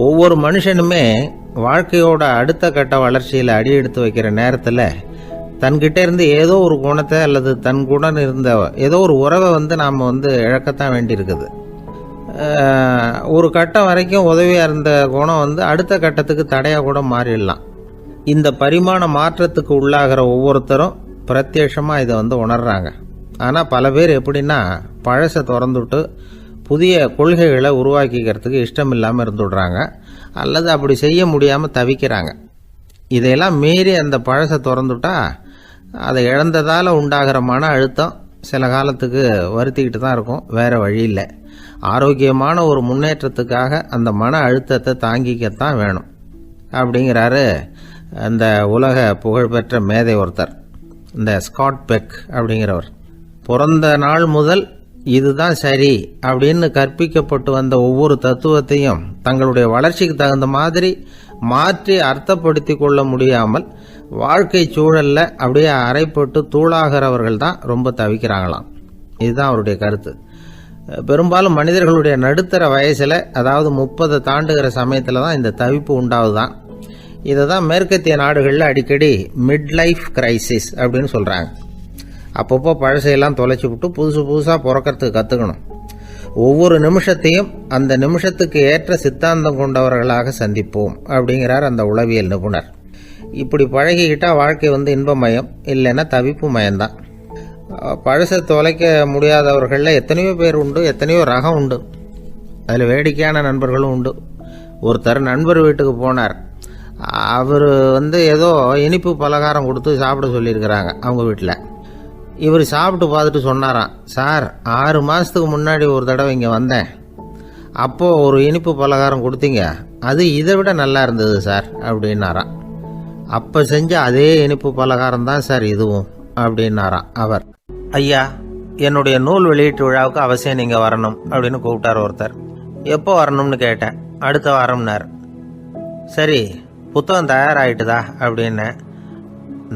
ஒவ்வொரு மனுஷனுமே வாழ்க்கையோட அடுத்த கட்ட வளர்ச்சியில் அடி எடுத்து வைக்கிற நேரத்தில் தன்கிட்ட இருந்து ஏதோ ஒரு குணத்தை அல்லது தன் குணம் இருந்த ஏதோ ஒரு உறவை நாம் இழக்கத்தான் வேண்டியிருக்குது. ஒரு கட்டம் வரைக்கும் உதவியாக இருந்த குணம் அடுத்த கட்டத்துக்கு தடையாக கூட மாறிடலாம். இந்த பரிமாண மாற்றத்துக்கு உள்ளாகிற ஒவ்வொருத்தரும் பிரத்யட்சமாக இதை உணர்றாங்க. ஆனால் பல பேர் எப்படின்னா பழசை திறந்துவிட்டு புதிய கொள்கைகளை உருவாக்கிக்கிறதுக்கு இஷ்டம் இல்லாமல் இருந்துடுறாங்க, அல்லது அப்படி செய்ய முடியாமல் தவிக்கிறாங்க. இதையெல்லாம் மீறி அந்த பழசை திறந்துட்டா அதை இழந்ததால் உண்டாகிற மன அழுத்தம் சில காலத்துக்கு வருத்திக்கிட்டு தான் இருக்கும், வேறு வழி இல்லை. ஆரோக்கியமான ஒரு முன்னேற்றத்துக்காக அந்த மன அழுத்தத்தை தாங்கிக்கத்தான் வேணும் அப்படிங்கிறாரு அந்த உலக புகழ்பெற்ற மேதை ஒருத்தர், இந்த ஸ்காட் பெக் அப்படிங்கிறவர். பிறந்த நாள் முதல் இதுதான் சரி அப்படின்னு கற்பிக்கப்பட்டு வந்த ஒவ்வொரு தத்துவத்தையும் தங்களுடைய வளர்ச்சிக்கு தகுந்த மாதிரி மாற்றி அர்த்தப்படுத்தி கொள்ள முடியாமல் வாழ்க்கை சூழல்ல அப்படியே அரைப்பட்டு தூளாகிறவர்கள் தான் ரொம்ப தவிக்கிறாங்களாம். இதுதான் அவருடைய கருத்து. பெரும்பாலும் மனிதர்களுடைய நடுத்தர வயசில், அதாவது 30 தாண்டுகிற சமயத்தில் தான் இந்த தவிப்பு உண்டாகுதான். இதை தான் மேற்கத்திய நாடுகளில் அடிக்கடி மிட் லைஃப் கிரைசிஸ் அப்படின்னு சொல்கிறாங்க. அப்பப்போ பழசையெல்லாம் தொலைச்சி விட்டு புதுசாக பிறக்கிறதுக்கு கற்றுக்கணும். ஒவ்வொரு நிமிஷத்தையும் அந்த நிமிஷத்துக்கு ஏற்ற சித்தாந்தம் கொண்டவர்களாக சந்திப்போம் அப்படிங்கிறார் அந்த உளவியல் நிபுணர். இப்படி பழகிக்கிட்டால் வாழ்க்கை இன்பமயம், இல்லைன்னா தவிப்பு மயம்தான். பழசை தொலைக்க முடியாதவர்களில் எத்தனையோ பேர் உண்டு, எத்தனையோ ரகம் உண்டு. அதில் வேடிக்கையான நண்பர்களும் உண்டு. ஒருத்தர் நண்பர் வீட்டுக்கு போனார். அவர் ஏதோ இனிப்பு பலகாரம் கொடுத்து சாப்பிட சொல்லியிருக்கிறாங்க அவங்க வீட்டில். இவர் சாப்பிட்டு பார்த்துட்டு சொன்னாராம், சார் 6 மாதத்துக்கு முன்னாடி ஒரு தடவை இங்கே வந்தேன், அப்போது ஒரு இனிப்பு பலகாரம் கொடுத்தீங்க, அது இதை விட நல்லா இருந்தது சார் அப்படின்னாராம். அப்போ செஞ்ச அதே இனிப்பு பலகாரம் தான் சார் இதுவும் அப்படின்னாராம் அவர். ஐயா, என்னுடைய நூல் வெளியீட்டு விழாவுக்கு அவசியம் நீங்கள் வரணும் அப்படின்னு கூப்பிட்டார் ஒருத்தர். எப்போ வரணும்னு கேட்டேன். அடுத்த வாரம்னார். சரி, புத்தகம் தயாராகிட்டுதா அப்படின்னு.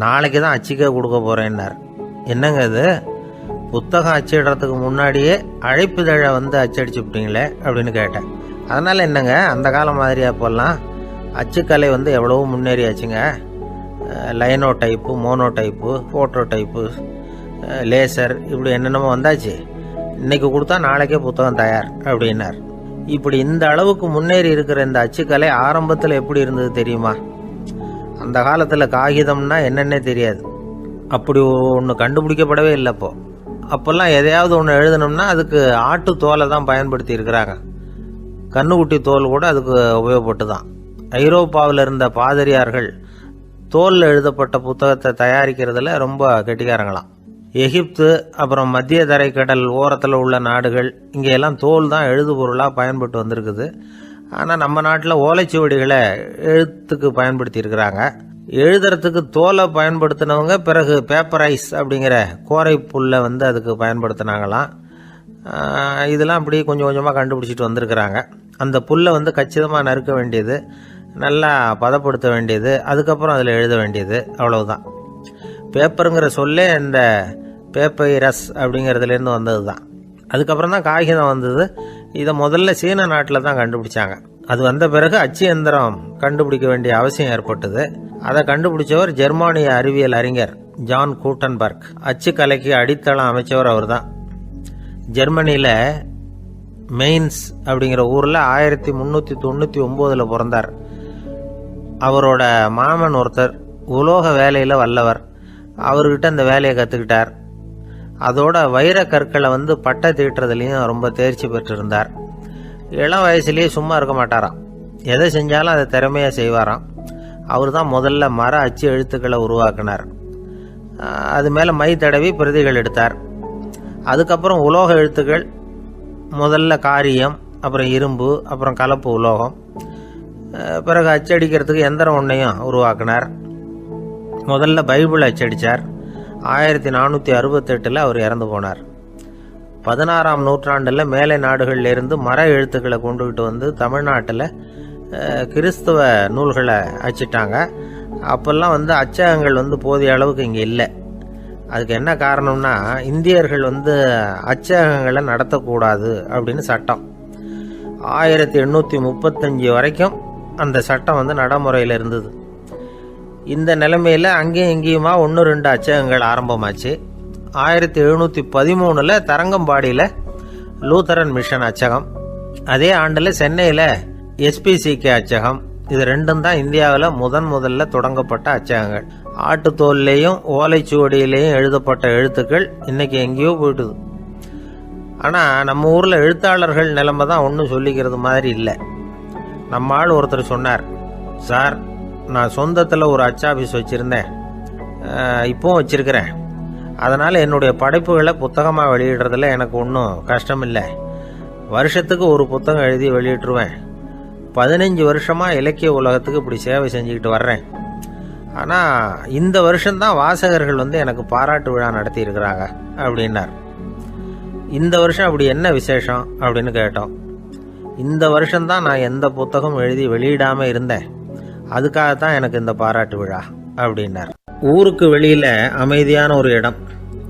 நாளைக்கு தான் அச்சிக்க கொடுக்க போகிறேன்னார். என்னங்க இது, புத்தகம் அச்சிடுறதுக்கு முன்னாடியே அழைப்புதழை அச்சடிச்சு விட்டீங்களே அப்படின்னு கேட்டேன். அதனால் என்னங்க, அந்த காலம் மாதிரி அப்போல்லாம் அச்சுக்கலை எவ்வளவோ முன்னேறியாச்சுங்க. Linotype, monotype, phototype, laser, இப்படி என்னென்னமோ வந்தாச்சு. இன்னைக்கு கொடுத்தா நாளைக்கே புத்தகம் தயார் அப்படின்னார். இப்படி இந்த அளவுக்கு முன்னேறி இருக்கிற இந்த அச்சுக்கலை ஆரம்பத்தில் எப்படி இருந்தது தெரியுமா? அந்த காலத்தில் காகிதம்னா என்னன்னே தெரியாது. அப்படி ஒன்று கண்டுபிடிக்கப்படவே இல்லை. அப்போல்லாம் எதையாவது ஒன்று எழுதணும்னா அதுக்கு ஆட்டு தோலை தான் பயன்படுத்தி இருக்கிறாங்க. கண்ணுக்குட்டி தோல் கூட அதுக்கு உபயோகப்பட்டு தான். ஐரோப்பாவில் இருந்த பாதிரியார்கள் தோலில் எழுதப்பட்ட புத்தகத்தை தயாரிக்கிறதுல ரொம்ப கெட்டிக்காரங்களாம். எகிப்து, அப்புறம் மத்திய தரைக்கடல் ஓரத்தில் உள்ள நாடுகள், இங்கெல்லாம் தோல் தான் எழுது பொருளாக பயன்பட்டு வந்திருக்குது. ஆனால் நம்ம நாட்டில் ஓலைச்சுவடிகளை எழுத்துக்கு பயன்படுத்தி இருக்கிறாங்க. எழுதுறதுக்கு தோலை பயன்படுத்தினவங்க பிறகு பேப்பரைஸ் அப்படிங்கிற கோரை புல்லை அதுக்கு பயன்படுத்தினாங்களாம். இதெல்லாம் அப்படி கொஞ்சம் கொஞ்சமாக கண்டுபிடிச்சிட்டு வந்திருக்கிறாங்க. அந்த புல்லை கச்சிதமாக நறுக்க வேண்டியது, நல்லா பதப்படுத்த வேண்டியது, அதுக்கப்புறம் அதில் எழுத வேண்டியது, அவ்வளவுதான். பேப்பருங்கிற சொல்லே இந்த பேப்பைரஸ் அப்படிங்கிறதுலேருந்து வந்தது தான். அதுக்கப்புறம் தான் காகிதம் வந்தது. இதை முதல்ல சீன நாட்டில் தான் கண்டுபிடிச்சாங்க. அது வந்த பிறகு அச்சு எந்திரம் கண்டுபிடிக்க வேண்டிய அவசியம் ஏற்பட்டது. அதை கண்டுபிடிச்சவர் ஜெர்மானிய அறிவியல் அறிஞர் ஜான் கூட்டன்பர்க். அச்சு கலைக்கு அடித்தளம் அமைச்சவர் அவர் தான். ஜெர்மனியில் மெயின்ஸ் அப்படிங்கிற ஊரில் 1399 பிறந்தார். அவரோட மாமன் ஒருத்தர் உலோக வேலையில் வல்லவர். அவர்கிட்ட அந்த வேலையை கற்றுக்கிட்டார். அதோட வைர கற்களை வந்து பட்டை தீட்டுறதுலையும் ரொம்ப தேர்ச்சி பெற்றிருந்தார். இளம் வயசுலேயே சும்மா இருக்க மாட்டாராம். எதை செஞ்சாலும் அதை திறமையாக செய்வாராம். அவர் தான் முதல்ல மர அச்சு எழுத்துக்களை உருவாக்கினார். அது மேலே மை தடவி பிரதிகள் எடுத்தார். அதுக்கப்புறம் உலோக எழுத்துக்கள், முதல்ல காரியம், அப்புறம் இரும்பு, அப்புறம் கலப்பு உலோகம், பிறகு அச்சடிக்கிறதுக்கு எந்திரம் ஒன்றையும் உருவாக்கினார். முதல்ல பைபிள் அச்சடித்தார். 1468 அவர் இறந்து போனார். 16ஆம் நூற்றாண்டில் மேலை நாடுகளிலிருந்து மர எழுத்துக்களை கொண்டுகிட்டு வந்து தமிழ்நாட்டில் கிறிஸ்தவ நூல்களை அச்சிட்டாங்க. அப்போல்லாம் வந்து அச்சகங்கள் வந்து போதிய அளவுக்கு இங்கே இல்லை. அதுக்கு என்ன காரணம்னா, இந்தியர்கள் வந்து அச்சகங்களை நடத்தக்கூடாது அப்படின்னு சட்டம். 1835 வரைக்கும் அந்த சட்டம் வந்து நடைமுறையில் இருந்தது. இந்த நிலைமையில் அங்கேயும் இங்கேயுமா 1-2 அச்சகங்கள் ஆரம்பமாச்சு. 1713 தரங்கம்பாடியில் லூத்தரன் மிஷன் அச்சகம், அதே ஆண்டில் சென்னையில் எஸ்பிசிகே அச்சகம். இது ரெண்டும் தான் இந்தியாவில் முதல்ல தொடங்கப்பட்ட அச்சகங்கள். ஆட்டுத்தோல்லையும் ஓலைச்சுவடியிலையும் எழுதப்பட்ட எழுத்துக்கள் இன்னைக்கு எங்கேயோ போயிட்டுது. ஆனால் நம்ம ஊரில் எழுத்தாளர்கள் நிலைமை தான் ஒன்றும் சொல்லிக்கிறது மாதிரி இல்லை. நம்ம ஆள் ஒருத்தர் சொன்னார், சார் நான் சொந்தத்தில் ஒரு அச்சாபீஸ் வச்சுருந்தேன், இப்போவும் வச்சுருக்கிறேன். அதனால் என்னுடைய படைப்புகளை புத்தகமாக வெளியிடுறதுல எனக்கு ஒன்றும் கஷ்டம் இல்லை. வருஷத்துக்கு ஒரு புத்தகம் எழுதி வெளியிட்டுருவேன். 15 வருஷமாக இலக்கிய உலகத்துக்கு இப்படி சேவை செஞ்சுக்கிட்டு வர்றேன். ஆனால் இந்த வருஷம்தான் வாசகர்கள் வந்து எனக்கு பாராட்டு விழா நடத்தி இருக்கிறாங்க அப்படின்னார். இந்த வருஷம் அப்படி என்ன விசேஷம் அப்படின்னு கேட்டோம். இந்த வருஷம்தான் நான் எந்த புத்தகம் எழுதி வெளியிடாமல் இருந்தேன், அதுக்காகத்தான் எனக்கு இந்த பாராட்டு விழா அப்படின்னார். ஊருக்கு வெளியில் அமைதியான ஒரு இடம்,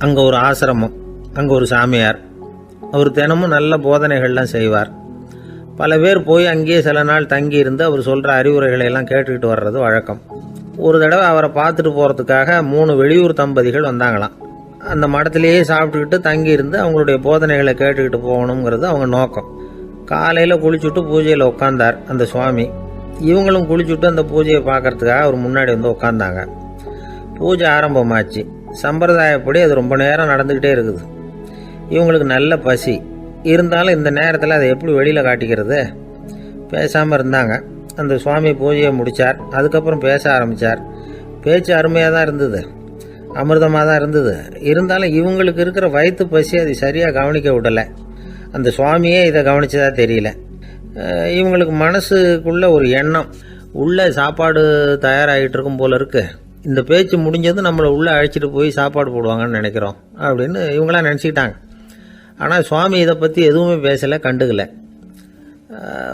அங்கே ஒரு ஆசிரமம், அங்கே ஒரு சாமியார். அவர் தினமும் நல்ல போதனைகள்லாம் செய்வார். பல பேர் போய் அங்கேயே சில நாள் தங்கி இருந்து அவர் சொல்கிற அறிவுரைகளை எல்லாம் கேட்டுக்கிட்டு வர்றது வழக்கம். ஒரு தடவை அவரை பார்த்துட்டு போகிறதுக்காக 3 வெளியூர் தம்பதிகள் வந்தாங்களாம். அந்த மடத்திலேயே சாப்பிட்டுக்கிட்டு தங்கி இருந்து அவங்களுடைய போதனைகளை கேட்டுக்கிட்டு போகணுங்கிறது அவங்க நோக்கம். காலையில் குளிச்சுட்டு பூஜையில் உட்காந்தார் அந்த சுவாமி. இவங்களும் குளிச்சுட்டு அந்த பூஜையை பார்க்கறதுக்காக அவர் முன்னாடி வந்து உட்காந்தாங்க. பூஜை ஆரம்பமாச்சு. சம்பிரதாயப்படி அது ரொம்ப நேரம் நடந்துக்கிட்டே இருக்குது. இவங்களுக்கு நல்ல பசி இருந்தாலும் இந்த நேரத்தில் அதை எப்படி வெளியில் காட்டிக்கிறது? பேசாமல் இருந்தாங்க. அந்த சுவாமி பூஜையை முடித்தார். அதுக்கப்புறம் பேச ஆரம்பித்தார். பேச்சு அருமையாக தான் இருந்தது, அமிர்தமாக தான் இருந்தது. இருந்தாலும் இவங்களுக்கு இருக்கிற வயிற்று பசி அதை சரியாக கவனிக்க விடலை. அந்த சுவாமியே இதை கவனிச்சதா தெரியல. இவங்களுக்கு மனசுக்குள்ள ஒரு எண்ணம், உள்ளே சாப்பாடு தயாராகிட்டு இருக்கும் போல இருக்கு, இந்த பேச்சு முடிஞ்சது நம்மளை உள்ளே அழைச்சிட்டு போய் சாப்பாடு போடுவாங்கன்னு நினைக்கிறோம் அப்படின்னு இவங்களாம் நினச்சிக்கிட்டாங்க. ஆனால் சுவாமி இதை பற்றி எதுவுமே பேசலை, கண்டுக்கலை.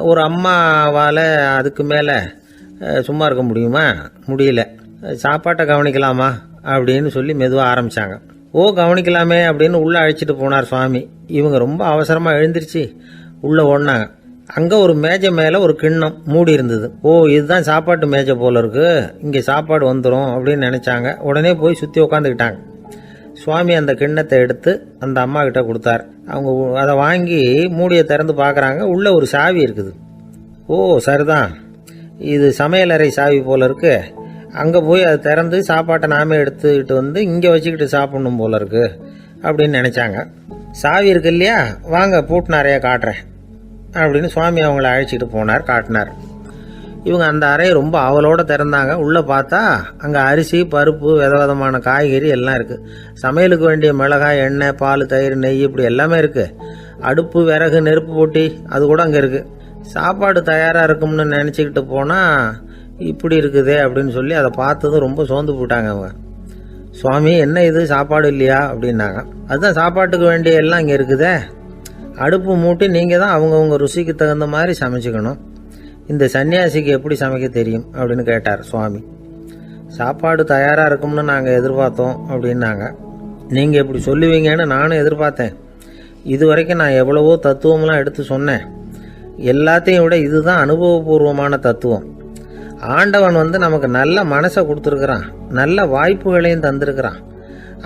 ஒரு அம்மாவால் அதுக்கு மேலே சும்மா இருக்க முடியுமா? முடியல. சாப்பாட்டை கவனிக்கலாமா அப்படின்னு சொல்லி மெதுவாக ஆரம்பித்தாங்க. கவனிக்கலாமே அப்படின்னு உள்ளே அழைச்சிட்டு போனார் சுவாமி. இவங்க ரொம்ப அவசரமாக எழுந்திருச்சு உள்ளே ஓடினாங்க. அங்கே ஒரு மேஜை மேலே ஒரு கிண்ணம் மூடி இருந்தது. இதுதான் சாப்பாட்டு மேஜை போல இருக்கு, இங்கே சாப்பாடு வந்துடும் அப்படின்னு நினச்சாங்க. உடனே போய் சுற்றி உட்காந்துக்கிட்டாங்க. சுவாமி அந்த கிண்ணத்தை எடுத்து அந்த அம்மா கிட்ட கொடுத்தார். அவங்க அதை வாங்கி மூடியை திறந்து பார்க்குறாங்க. உள்ளே ஒரு சாவி இருக்குது. சரிதான், இது சமையலறை சாவி போல இருக்கு, அங்கே போய் அதை திறந்து சாப்பாட்டை நாமே எடுத்துக்கிட்டு வந்து இங்கே வச்சுக்கிட்டு சாப்பிடணும் போல இருக்கு அப்படின்னு நினச்சாங்க. சாவி இருக்கு இல்லையா, வாங்க பூட்டு நிறையா காட்டுறேன் அப்படின்னு சுவாமி அவங்கள அழைச்சிட்டு போனார், காட்டினார். இவங்க அந்த அறையை ரொம்ப அவளோடு திறந்தாங்க. உள்ளே பார்த்தா அங்கே அரிசி, பருப்பு, விதவிதமான காய்கறி எல்லாம் இருக்குது. சமையலுக்கு வேண்டிய மிளகாய், எண்ணெய், பால், தயிர், நெய் இப்படி எல்லாமே இருக்குது. அடுப்பு, விறகு, நெருப்பு போட்டி அது கூட அங்கே இருக்குது. சாப்பாடு தயாராக இருக்கும்னு நினச்சிக்கிட்டு போனால் இப்படி இருக்குதே அப்படின்னு சொல்லி அதை பார்த்ததும் ரொம்ப சோர்ந்து போட்டாங்க அவங்க. சுவாமி, என்ன இது சாப்பாடு இல்லையா அப்படின்னாங்க. அதுதான் சாப்பாட்டுக்கு வேண்டிய எல்லாம் இங்கே இருக்குதே, அடுப்பு மூட்டி நீங்கள் தான் அவங்கவுங்க ருசிக்கு தகுந்த மாதிரி சமைச்சிக்கணும். இந்த சன்னியாசிக்கு எப்படி சமைக்க தெரியும் அப்படின்னு கேட்டார் சுவாமி. சாப்பாடு தயாராக இருக்கும்னு நாங்கள் எதிர்பார்த்தோம் அப்படின்னாங்க. நீங்கள் இப்படி சொல்லுவீங்கன்னு நானும் எதிர்பார்த்தேன். இது வரைக்கும் நான் எவ்வளவோ தத்துவம்லாம் எடுத்து சொன்னேன். எல்லாத்தையும் விட இதுதான் அனுபவபூர்வமான தத்துவம். ஆண்டவன் வந்து நமக்கு நல்ல மனசை கொடுத்துருக்குறான், நல்ல வாய்ப்புகளையும் தந்திருக்கிறான்,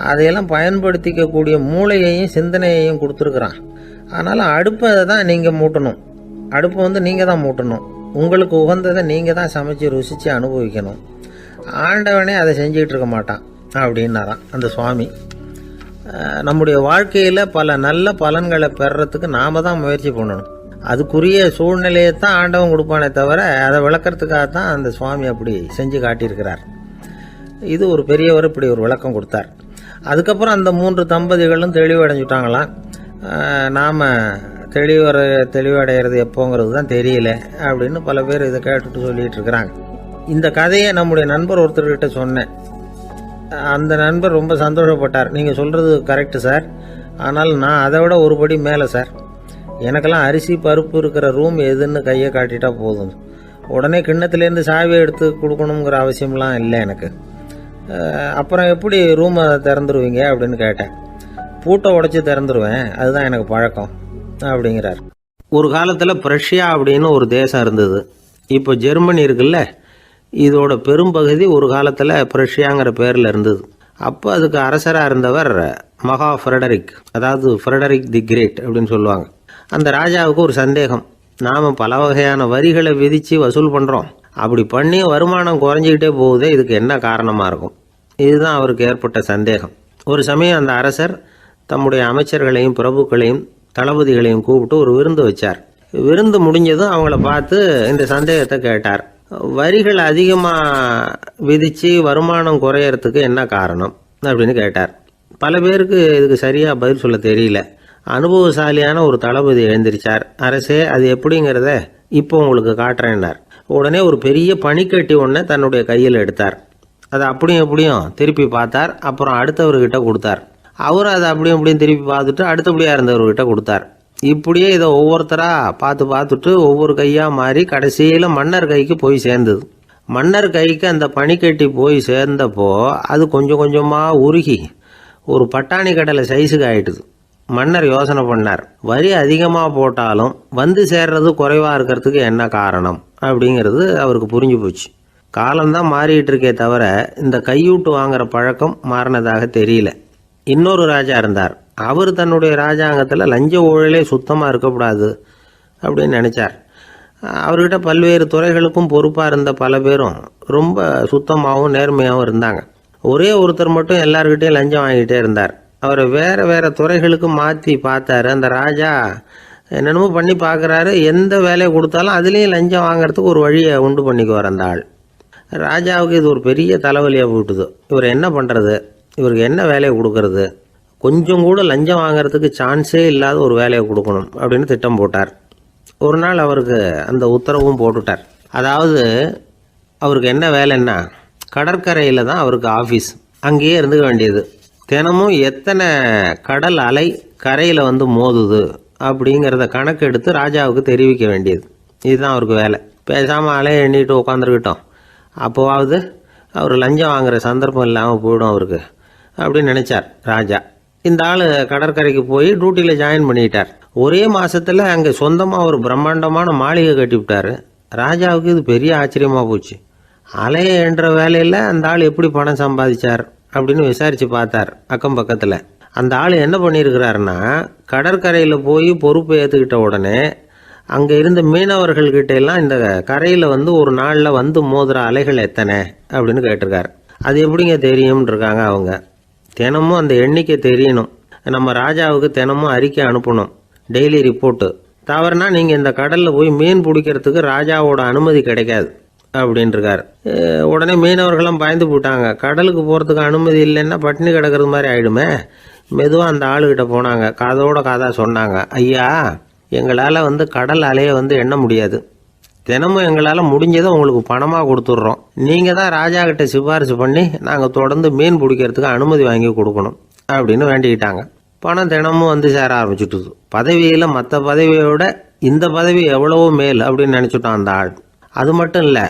அதையெல்லாம் பயன்படுத்திக்கக்கூடிய மூளையையும் சிந்தனையையும் கொடுத்துருக்குறான். அதனால் அடுப்பை தான் நீங்கள் மூட்டணும், அடுப்பு வந்து நீங்கள் தான் மூட்டணும், உங்களுக்கு உகந்ததை நீங்கள் தான் சமைச்சு ருசித்து அனுபவிக்கணும். ஆண்டவனே அதை செஞ்சுக்கிட்டு இருக்க மாட்டான் அப்படின்னாராம் அந்த சுவாமி. நம்முடைய வாழ்க்கையில் பல நல்ல பலன்களை பெறறதுக்கு நாம தான் முயற்சி பண்ணணும். அதுக்குரிய சூழ்நிலையை தான் ஆண்டவன் கொடுப்பானே தவிர அதை விளக்கறதுக்காக தான் அந்த சுவாமி அப்படி செஞ்சு காட்டியிருக்கிறார். இது ஒரு பெரியவர் இப்படி ஒரு விளக்கம் கொடுத்தார். அதுக்கப்புறம் அந்த 3 தம்பதிகளும் தெளிவடைஞ்சுட்டாங்களாம். நாம் தெளிவடைகிறது எப்போங்கிறது தான் தெரியல அப்படின்னு பல பேர் இதை கேட்டுட்டு சொல்லிட்டு இருக்கிறாங்க. இந்த கதையை நம்முடைய நண்பர் ஒருத்தர்கிட்ட சொன்னேன். அந்த நண்பர் ரொம்ப சந்தோஷப்பட்டார். நீங்கள் சொல்கிறது கரெக்டு சார், ஆனால் நான் அதை விட ஒரு படி மேலே சார். எனக்கெல்லாம் அரிசி பருப்பு இருக்கிற ரூம் எதுன்னு கையை காட்டிட்டா போதும், உடனே கிண்ணத்துலேருந்து சாவியை எடுத்து கொடுக்கணுங்கிற அவசியம்லாம் இல்லை எனக்கு. அப்புறம் எப்படி ரூமை திறந்துருவீங்க அப்படின்னு கேட்டேன். பூட்டை உடைச்சி திறந்துருவேன், அதுதான் எனக்கு பழக்கம் அப்படிங்கிறார். ஒரு காலத்தில் பிரஷ்யா அப்படின்னு ஒரு தேசம் இருந்தது. இப்போ ஜெர்மனி இருக்குல்ல, இதோட பெரும்பகுதி ஒரு காலத்தில் பிரஷ்யாங்கிற பேரில் இருந்தது. அப்போ அதுக்கு அரசராக இருந்தவர் மகா ஃப்ரெடரிக், அதாவது ஃப்ரெடரிக் தி கிரேட் அப்படின்னு சொல்லுவாங்க. அந்த ராஜாவுக்கு ஒரு சந்தேகம். நாம் பல வகையான வரிகளை விதித்து வசூல் பண்ணுறோம், அப்படி பண்ணி வருமானம் குறைஞ்சிக்கிட்டே போகுதே, இதுக்கு என்ன காரணமாக இருக்கும்? இதுதான் அவருக்கு ஏற்பட்ட சந்தேகம். ஒரு சமயம் அந்த அரசர் தம்முடைய அமைச்சர்களையும் பிரபுக்களையும் தளபதிகளையும் கூப்பிட்டு ஒரு விருந்து வச்சார். விருந்து முடிஞ்சதும் அவங்கள பார்த்து இந்த சந்தேகத்தை கேட்டார். வரிகள் அதிகமாக விதித்து வருமானம் குறையறதுக்கு என்ன காரணம் அப்படின்னு கேட்டார். பல பேருக்கு இதுக்கு சரியாக பதில் சொல்ல தெரியல. அனுபவசாலியான ஒரு தளபதி எழுந்திருச்சார். அரசே, அது எப்படிங்கிறத இப்போ உங்களுக்கு காட்டுறேன்னார். உடனே ஒரு பெரிய பனிக்கட்டி ஒன்றை தன்னுடைய கையில் எடுத்தார். அதை அப்படியும் எப்படியும் திருப்பி பார்த்தார். அப்புறம் அடுத்தவர்கிட்ட கொடுத்தார். அவரும் அதை அப்படியும் இப்படியும் திருப்பி பார்த்துட்டு அடுத்தபடியாக இருந்தவர்கிட்ட கொடுத்தார். இப்படியே இதை ஒவ்வொருத்தராக பார்த்துட்டு ஒவ்வொரு கையாக மாறி கடைசியில் மன்னர் கைக்கு போய் சேர்ந்தது. மன்னர் கைக்கு அந்த பனிக்கட்டி போய் சேர்ந்தப்போ அது கொஞ்சம் கொஞ்சமாக உருகி ஒரு பட்டாணி கடலை சைஸுக்கு ஆயிட்டுது. மன்னர் யோசனை பண்ணார், வரி அதிகமாக போட்டாலும் வந்து சேர்றது குறைவாக இருக்கிறதுக்கு என்ன காரணம் அப்படிங்கிறது அவருக்கு புரிஞ்சு போச்சு. காலம்தான் மாறிட்டு இருக்கே தவிர இந்த கையூட்டு வாங்குற பழக்கம் மாறினதாக தெரியல. இன்னொரு ராஜா இருந்தார். அவர் தன்னுடைய ராஜாங்கத்தில் லஞ்ச ஊழலே சுத்தமாக இருக்கக்கூடாது அப்படின்னு நினச்சார். அவர்கிட்ட பல்வேறு துறைகளுக்கும் பொறுப்பாக இருந்த பல பேரும் ரொம்ப சுத்தமாகவும் நேர்மையாகவும் இருந்தாங்க. ஒரே ஒருத்தர் மட்டும் எல்லார்கிட்டையும் லஞ்சம் வாங்கிட்டே இருந்தார். அவரை வேறு வேறு துறைகளுக்கு மாற்றி பார்த்தாரு. அந்த ராஜா என்னென்னமோ பண்ணி பார்க்குறாரு. எந்த வேலையை கொடுத்தாலும் அதுலேயும் லஞ்சம் வாங்கிறதுக்கு ஒரு வழியை உண்டு பண்ணிக்குவார் அந்த ஆள். ராஜாவுக்கு இது ஒரு பெரிய தலைவலியாக போட்டுது. இவர் என்ன பண்ணுறது, இவருக்கு என்ன வேலையை கொடுக்கறது, கொஞ்சம் கூட லஞ்சம் வாங்கிறதுக்கு சான்ஸே இல்லாத ஒரு வேலையை கொடுக்கணும் அப்படின்னு திட்டம் போட்டார். ஒரு நாள் அவருக்கு அந்த உத்தரவும் போட்டுட்டார். அதாவது அவருக்கு என்ன வேலைன்னா, கடற்கரையில் தான் அவருக்கு ஆஃபீஸ், அங்கேயே இருந்துக்க வேண்டியது. தினமும் எத்தனை கடல் அலை கரையில் வந்து மோதுது அப்படிங்கிறத கணக்கெடுத்து ராஜாவுக்கு தெரிவிக்க வேண்டியது. இதுதான் அவருக்கு வேலை. பேசாமல் அலையை எண்ணிட்டு உட்காந்துருக்கிட்டோம், அப்போவாவது அவர் லஞ்சம் வாங்குகிற சந்தர்ப்பம் இல்லாமல் போயிடும் அவருக்கு அப்படின்னு நினச்சார் ராஜா. இந்த ஆள் கடற்கரைக்கு போய் டியூட்டியில் ஜாயின் பண்ணிட்டார். ஒரே மாதத்தில் அங்கே சொந்தமாக ஒரு பிரம்மாண்டமான மாளிகை கட்டிவிட்டார். ராஜாவுக்கு இது பெரிய ஆச்சரியமாக போச்சு. அலையை என்ற வேலையில் அந்த ஆள் எப்படி பணம் சம்பாதிச்சார் அப்படின்னு விசாரித்து பார்த்தார் அக்கம் பக்கத்தில். அந்த ஆள் என்ன பண்ணியிருக்கிறாருன்னா, கடற்கரையில் போய் பொறுப்பு ஏற்றுக்கிட்ட உடனே அங்கே இருந்த மீனவர்கள்கிட்ட எல்லாம் இந்த கரையில் வந்து ஒரு நாளில் வந்து மோதுற அலைகள் எத்தனை அப்படின்னு கேட்டிருக்காரு. அது எப்படிங்க தெரியும்னு இருக்காங்க அவங்க. தினமும் அந்த எண்ணிக்கை தெரியணும். நம்ம ராஜாவுக்கு தினமும் அறிக்கை அனுப்பணும், டெய்லி ரிப்போர்ட்டு. தவறுனா நீங்கள் இந்த கடலில் போய் மீன் பிடிக்கிறதுக்கு ராஜாவோட அனுமதி கிடைக்காது அப்படின்ட்டுருக்காரு. உடனே மீனவர்களும் பயந்து போட்டாங்க. கடலுக்கு போகிறதுக்கு அனுமதி இல்லைன்னா பட்டினி கிடக்கிறது மாதிரி ஆகிடுமே. மெதுவாக அந்த ஆளுகிட்ட போனாங்க, காதோட காதாக சொன்னாங்க, ஐயா, எங்களால் வந்து கடல் அலையை வந்து எண்ண முடியாது. தினமும் எங்களால் முடிஞ்சதை உங்களுக்கு பணமாக கொடுத்துட்றோம். நீங்கள் தான் ராஜா கிட்ட சிபாரிசு பண்ணி நாங்கள் தொடர்ந்து மீன் பிடிக்கிறதுக்கு அனுமதி வாங்கி கொடுக்கணும் அப்படின்னு வேண்டிக்கிட்டாங்க. பணம் தினமும் வந்து சேர ஆரம்பிச்சுட்டுது. பதவியில் மற்ற பதவியோட இந்த பதவி எவ்வளவோ மேல் அப்படின்னு நினச்சிட்டான் அந்த ஆள். அது மட்டும் இல்லை,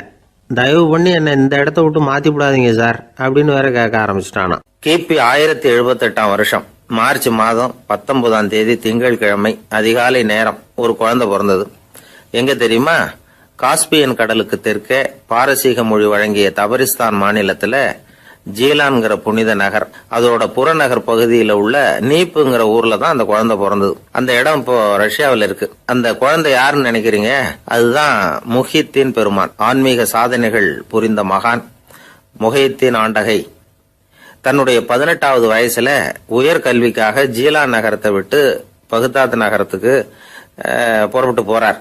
தயவு பண்ணி என்னை இந்த இடத்த விட்டு மாற்றி விடாதீங்க சார் அப்படின்னு வேற கேட்க ஆரம்பிச்சிட்டானா. கிபி 1078 வருஷம் மார்ச் மாதம் 19ஆம் தேதி திங்கட்கிழமை அதிகாலை நேரம் ஒரு குழந்தை பிறந்தது. எங்க தெரியுமா? காஸ்பியன் கடலுக்கு தெற்கே பாரசீக மொழி வழங்கிய தபரிஸ்தான் மாநிலத்துல ஜீலான்கிற புனித நகர், அதோட புறநகர் பகுதியில் உள்ள நீப்புங்கிற ஊர்ல தான் அந்த குழந்தை பிறந்தது. அந்த இடம் இப்போ ரஷ்யாவில் இருக்கு. அந்த குழந்தை யாருன்னு நினைக்கிறீங்க? அதுதான் முஹித்தீன் பெருமான், ஆன்மீக சாதனைகள் புரிந்த மகான் முஹித்தீன் ஆண்டகை. தன்னுடைய 18வது வயசுல உயர்கல்விக்காக ஜீலான் நகரத்தை விட்டு பகுதாத் நகரத்துக்கு புறப்பட்டு போறார்.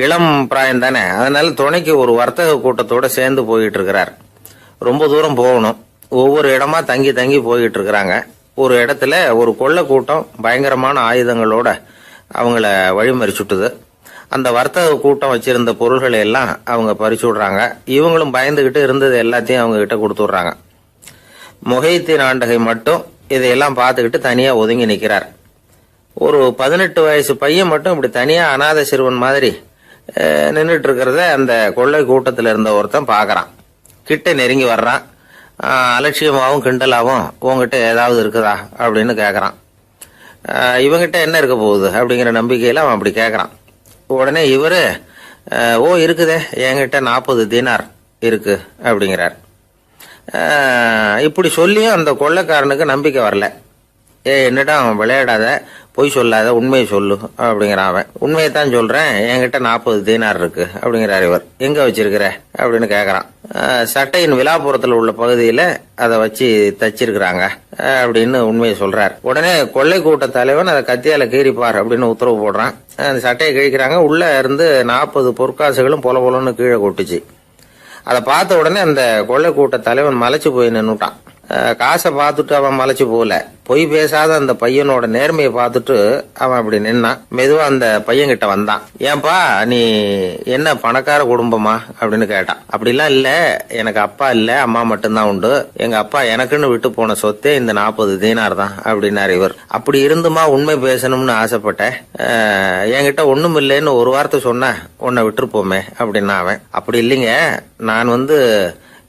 இளம் பிராயம் தானே, அதனால துணைக்கு ஒரு வர்த்தக கூட்டத்தோட சேர்ந்து போயிட்டு இருக்கிறார். ரொம்ப தூரம் போகணும். ஒவ்வொரு இடமா தங்கி தங்கி போயிட்டு இருக்கிறாங்க. ஒரு இடத்துல ஒரு கொள்ளை கூட்டம் பயங்கரமான ஆயுதங்களோட அவங்கள வழிமறிச்சுட்டுது. அந்த வர்த்தக கூட்டம் வச்சிருந்த பொருள்களை எல்லாம் அவங்க பறிச்சு விடுறாங்க. இவங்களும் பயந்துகிட்டு இருந்தது எல்லாத்தையும் அவங்க கிட்ட கொடுத்துடுறாங்க. முஹைத்தீன் ஆண்டகை மட்டும் இதையெல்லாம் பார்த்துக்கிட்டு தனியா ஒதுங்கி நிக்கிறார். ஒரு 18 வயசு பையன் மட்டும் இப்படி தனியா அநாத சிறுவன் மாதிரி நின்றுட்டு இருக்கிறத அந்த கொள்ளை கூட்டத்தில் இருந்த ஒருத்தன் பாக்குறான். கிட்ட நெருங்கி வர்றான். அலட்சியமாவும் கிண்டலாவும் உங்ககிட்ட ஏதாவது இருக்குதா அப்படின்னு கேக்குறான். இவங்கிட்ட என்ன இருக்க போகுது அப்படிங்கிற நம்பிக்கையில அவன் அப்படி கேக்குறான். உடனே இவரு இருக்குதே, என்கிட்ட 40 தீனார் இருக்கு அப்படிங்கிறார். இப்படி சொல்லியும் அந்த கொள்ளைக்காரனுக்கு நம்பிக்கை வரல. என்னடா விளையாடாத, பொய் சொல்லாத, உண்மையை சொல்லு அப்படிங்கிறான் அவன். உண்மையைத்தான் சொல்றேன், என்கிட்ட 40 தீனார் இருக்கு அப்படிங்கிறார் இவர். எங்க வச்சிருக்கிற அப்படின்னு கேக்குறான். சட்டையின் விழாப்புறத்துல உள்ள பகுதியில அதை வச்சு தச்சிருக்கிறாங்க அப்படின்னு உண்மையை சொல்றார். உடனே கொள்ளை கூட்ட தலைவன் அதை கத்தியால கீறிப்பார் அப்படின்னு உத்தரவு போடுறான். அந்த சட்டையை கிழிக்கிறாங்க. உள்ள இருந்து 40 பொற்காசுகளும் பொல பொலன்னு கீழே கொட்டுச்சு. அதை பார்த்த உடனே அந்த கொள்ளை கூட்ட தலைவன் மலைச்சு போய் நின்னுட்டான். காசை பார்த்துட்டு அவன் மலைச்சு போகல, பொய் பேசாத அந்த பையனோட நேர்மையை பார்த்துட்டு அவன் அப்படி நின்னான். மெதுவா அந்த பையன் கிட்ட வந்தான். ஏன்பா, நீ என்ன பணக்கார குடும்பமா அப்படின்னு கேட்டான். அப்படிலாம் இல்ல, எனக்கு அப்பா இல்ல, அம்மா மட்டும்தான் உண்டு. எங்க அப்பா எனக்குன்னு விட்டு போன சொத்தே இந்த 40 தீனார் தான் அப்படின்னாரு இவர். அப்படி இருந்துமா உண்மை பேசணும்னு ஆசைப்பட்டேன். என்கிட்ட ஒண்ணும் இல்லைன்னு ஒரு வார்த்தை சொன்ன உன்னை விட்டுருப்போமே அப்படின்னா அவன். அப்படி இல்லைங்க, நான்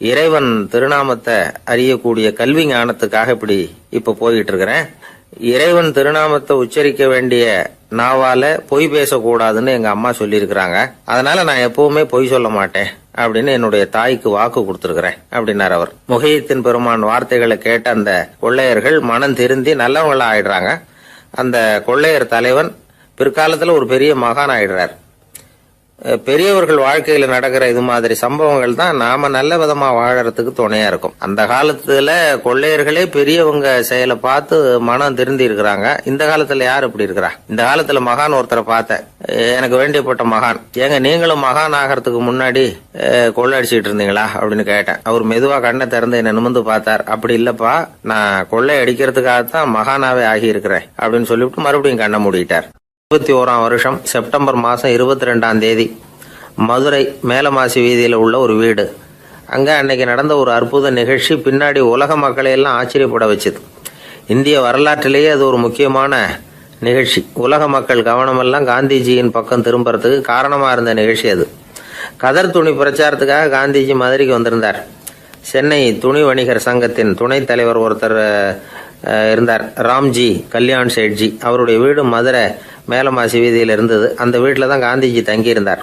இறைவன் திருநாமத்தை அறியக்கூடிய கல்வி ஞானத்துக்காக இப்ப போயிட்டு இருக்கிறேன். இறைவன் திருநாமத்தை உச்சரிக்க வேண்டிய நாவால பொய் பேசக்கூடாதுன்னு எங்க அம்மா சொல்லியிருக்கிறாங்க. அதனால நான் எப்பவுமே பொய் சொல்ல மாட்டேன் அப்படின்னு என்னுடைய தாய்க்கு வாக்கு கொடுத்திருக்கிறேன் அப்படின்னார் அவர். முஹைத்தீன் பெருமான் வார்த்தைகளை கேட்ட அந்த கொள்ளையர்கள் மனம் திருந்தி நல்லவங்களா ஆயிடுறாங்க. அந்த கொள்ளையர் தலைவன் பிற்காலத்துல ஒரு பெரிய மகான் ஆயிடுறார். பெரியவர்கள் வாழ்க்கையில நடக்கிற இது மாதிரி சம்பவங்கள் தான் நாம நல்ல விதமா வாழறதுக்கு துணையா இருக்கும். அந்த காலத்துல கொள்ளையர்களே பெரியவங்க செயலை பார்த்து மனம் திருந்தி இருக்கிறாங்க. இந்த காலத்துல யார் இப்படி இருக்கிறா? இந்த காலத்துல மகான் ஒருத்தரை பார்த்தேன், எனக்கு வேண்டியப்பட்ட மகான். ஏங்க, நீங்களும் மகான் ஆகிறதுக்கு முன்னாடி கொள்ளை அடிச்சுட்டு இருந்தீங்களா அப்படின்னு கேட்டேன். அவர் மெதுவா கண்ணை திறந்து என்ன நிமிர்ந்து பார்த்தார். அப்படி இல்லப்பா, நான் கொள்ளை அடிக்கிறதுக்காகத்தான் மகானாவே ஆகி இருக்கிறேன் அப்படின்னு சொல்லிவிட்டு மறுபடியும் கண்ணை மூடிட்டார். 21ஆம் வருஷம் செப்டம்பர் மாசம் 22ஆம் தேதி மதுரை மேலமாசி வீதியில உள்ள ஒரு வீடு. அங்க அன்னைக்கு நடந்த ஒரு அற்புத நிகழ்ச்சி பின்னாடி உலக மக்களை எல்லாம் ஆச்சரியப்பட வச்சுது. இந்திய வரலாற்றிலேயே அது ஒரு முக்கியமான நிகழ்ச்சி. உலக மக்கள் கவனமெல்லாம் காந்திஜியின் பக்கம் திரும்புறதுக்கு காரணமா இருந்த நிகழ்ச்சி அது. கதர் துணி பிரச்சாரத்துக்காக காந்திஜி மதுரைக்கு வந்திருந்தார். சென்னை துணி வணிகர் சங்கத்தின் துணைத் தலைவர் ஒருத்தர் இருந்தார், ராம்ஜி கல்யாண் சேட்ஜி. அவருடைய வீடு மதுரை மேலமாசி வீதியில் இருந்தது. அந்த வீட்டில் தான் காந்திஜி தங்கியிருந்தார்.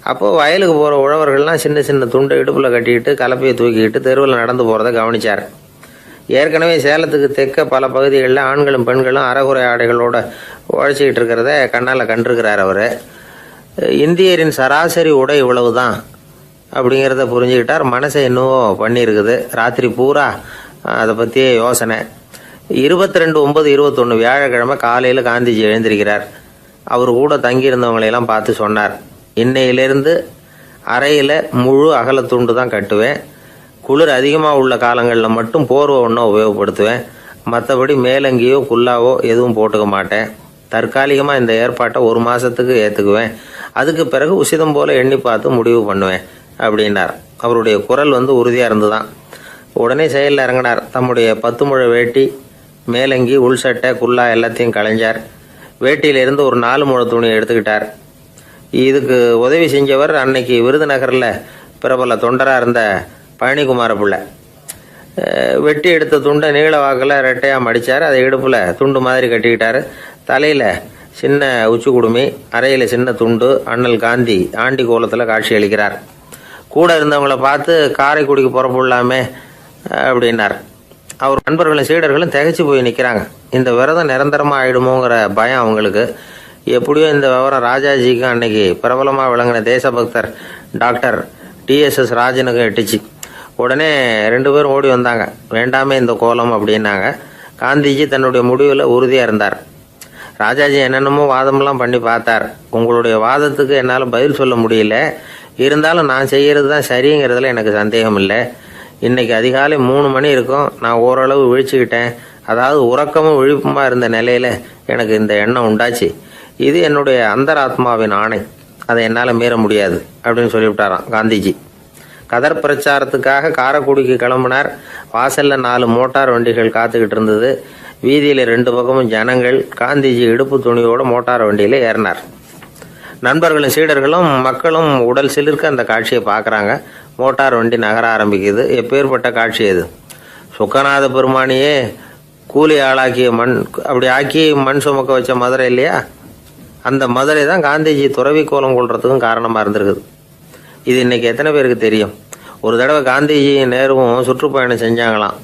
அப்போது வயலுக்கு போகிற உழவர்கள்லாம் சின்ன சின்ன துண்டை இடுப்பில் கட்டிக்கிட்டு கலப்பையை தூக்கிக்கிட்டு தெருவில் நடந்து போகிறத கவனிச்சார். ஏற்கனவே சேலத்துக்கு தெற்க பல பகுதிகளில் ஆண்களும் பெண்களும் அறகுறை ஆடைகளோட உழைச்சிக்கிட்டு இருக்கிறத கண்ணால் கண்டிருக்கிறார் அவர். இந்தியரின் சராசரி உடை இவ்வளவு தான் அப்படிங்கிறத புரிஞ்சுக்கிட்டார். மனசை என்னவோ பண்ணியிருக்குது. ராத்திரி பூரா அதை பற்றியே யோசனை. 22/9/21 வியாழக்கிழமை காலையில் காந்திஜி எழுந்திருக்கிறார். அவர் கூட தங்கியிருந்தவங்களையெல்லாம் பார்த்து சொன்னார், இன்னையிலிருந்து அறையில் முழு அகலத்துண்டு தான் கட்டுவேன். குளிர் அதிகமாக உள்ள காலங்களில் மட்டும் போர்வை ஒன்றும் உபயோகப்படுத்துவேன். மற்றபடி மேலங்கியோ குல்லாவோ எதுவும் போட்டுக்க மாட்டேன். தற்காலிகமாக இந்த ஏற்பாட்டை 1 மாதத்துக்கு ஏற்றுக்குவேன். அதுக்கு பிறகு உசிதம் போல எண்ணி பார்த்து முடிவு பண்ணுவேன் அப்படின்னார். அவருடைய குரல் உறுதியாக இருந்துதான். உடனே செயலில் இறங்கினார். தம்முடைய 10 முழ வேட்டி, மேலங்கி, உள் சட்டை, குல்லா எல்லாத்தையும் களைஞ்சார். வேட்டியிலிருந்து ஒரு 4 முழ துணியை எடுத்துக்கிட்டார். இதுக்கு உதவி செஞ்சவர் அன்னைக்கு விருதுநகரில் பிரபல தொண்டராக இருந்த பழனிக்குமார பிள்ளை. வெட்டி எடுத்த துண்டை நீள வாக்கில் ரெட்டையாக மடித்தார். அதை இடுப்பில் துண்டு மாதிரி கட்டிக்கிட்டார். தலையில் சின்ன உச்சி குடுமி, அறையில் சின்ன துண்டு. அண்ணல் காந்தி ஆண்டி கோலத்தில் காட்சி அளிக்கிறார். கூட இருந்தவங்கள பார்த்து காரைக்குடிக்கு புறப்படலாமே அப்படின்னார். அவர் நண்பர்களும் சீடர்களும் திகைச்சு போய் நிற்கிறாங்க. இந்த விரதம் நிரந்தரமாக ஆயிடுமோங்கிற பயம் அவங்களுக்கு. எப்படியோ இந்த விவரம் ராஜாஜிக்கும் அன்னைக்கு பிரபலமாக விளங்கின தேசபக்தர் டாக்டர் TSS ராஜனுக்கும் எட்டுச்சு. உடனே 2 பேரும் ஓடி வந்தாங்க. வேண்டாமே இந்த கோலம் அப்படின்னாங்க. காந்திஜி தன்னுடைய முடிவில் உறுதியாக இருந்தார். ராஜாஜி என்னென்னமோ வாதமெல்லாம் பண்ணி பார்த்தார். உங்களுடைய வாதத்துக்கு என்னால் பதில் சொல்ல முடியல, இருந்தாலும் நான் செய்கிறது தான் சரிங்கிறதுல எனக்கு சந்தேகம் இல்லை. இன்னைக்கு அதிகாலை 3 மணி இருக்கும். நான் ஓரளவு விழிச்சுக்கிட்டேன். அதாவது உறக்கமும் விழிப்புமா இருந்த நிலையில எனக்கு இந்த எண்ணம் உண்டாச்சு. இது என்னுடைய அந்தராத்மாவின் ஆணை, அதை என்னால் மீற முடியாது அப்படின்னு சொல்லிவிட்டாராம் காந்திஜி. கதர் பிரச்சாரத்துக்காக காரைக்குடிக்கு கிளம்பினார். வாசல்ல 4 மோட்டார் வண்டிகள் காத்துக்கிட்டு இருந்தது. வீதியில் 2 பக்கமும் ஜனங்கள். காந்திஜி இடுப்பு துணியோட மோட்டார் வண்டியில் ஏறினார். நண்பர்களும் சீடர்களும் மக்களும் உடல் சிலிர்க்க அந்த காட்சியை பார்க்குறாங்க. மோட்டார் வண்டி நகர ஆரம்பிக்குது. எப்பேற்பட்ட காட்சி அது! சுக்கநாத பெருமானியே கூலி ஆளாக்கிய மண், அப்படி ஆக்கி மண் சுமக்க வச்ச மதுரை இல்லையா, அந்த மதுரை தான் காந்திஜி துறவி கோலம் கொள்றதுக்கும் காரணமாக இருந்திருக்குது. இது இன்னைக்கு எத்தனை பேருக்கு தெரியும்? ஒரு தடவை காந்திஜியும் நேருவும் சுற்றுப்பயணம் செஞ்சாங்களாம்.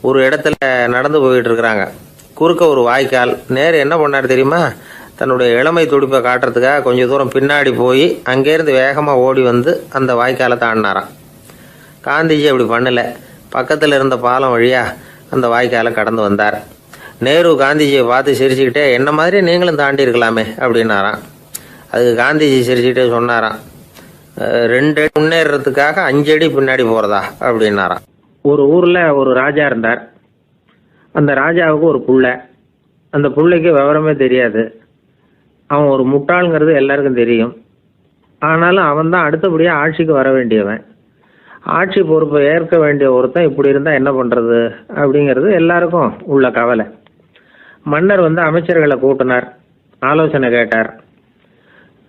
ஒரு இடத்துல நடந்து போயிட்டு இருக்கிறாங்க. குறுக்க ஒரு வாய்க்கால். நேரு என்ன பண்ணார் தெரியுமா? தன்னுடைய இளமை துடிப்பை காட்டுறதுக்காக கொஞ்சம் தூரம் பின்னாடி போய் அங்கேருந்து வேகமாக ஓடி வந்து அந்த வாய்க்காலை தாண்டினாராம். காந்திஜி அப்படி பண்ணல. பக்கத்தில் இருந்த பாலம் வழியா அந்த வாய்க்காலை கடந்து வந்தார். நேரு காந்திஜியை பார்த்து சிரிச்சுக்கிட்டே, என்ன மாதிரி நீங்களும் தாண்டி இருக்கலாமே அப்படின்னாராம். அதுக்கு காந்திஜி சிரிச்சுக்கிட்டே சொன்னாராம், 2 அடி முன்னேறதுக்காக 5 அடி பின்னாடி போறதா அப்படின்னாராம். ஒரு ஊர்ல ஒரு ராஜா இருந்தார். அந்த ராஜாவுக்கு ஒரு புள்ள. அந்த புள்ளைக்கு விவரமே தெரியாது. அவன் ஒரு முட்டாளுங்கிறது எல்லாருக்கும் தெரியும். ஆனாலும் அவன் தான் அடுத்தபடியாக ஆட்சிக்கு வர வேண்டியவன். ஆட்சி பொறுப்பை ஏற்க வேண்டிய ஒருத்தன் இப்படி இருந்தால் என்ன பண்ணுறது அப்படிங்கிறது எல்லாருக்கும் உள்ள கவலை. மன்னர் அமைச்சர்களை கூட்டினார். ஆலோசனை கேட்டார்,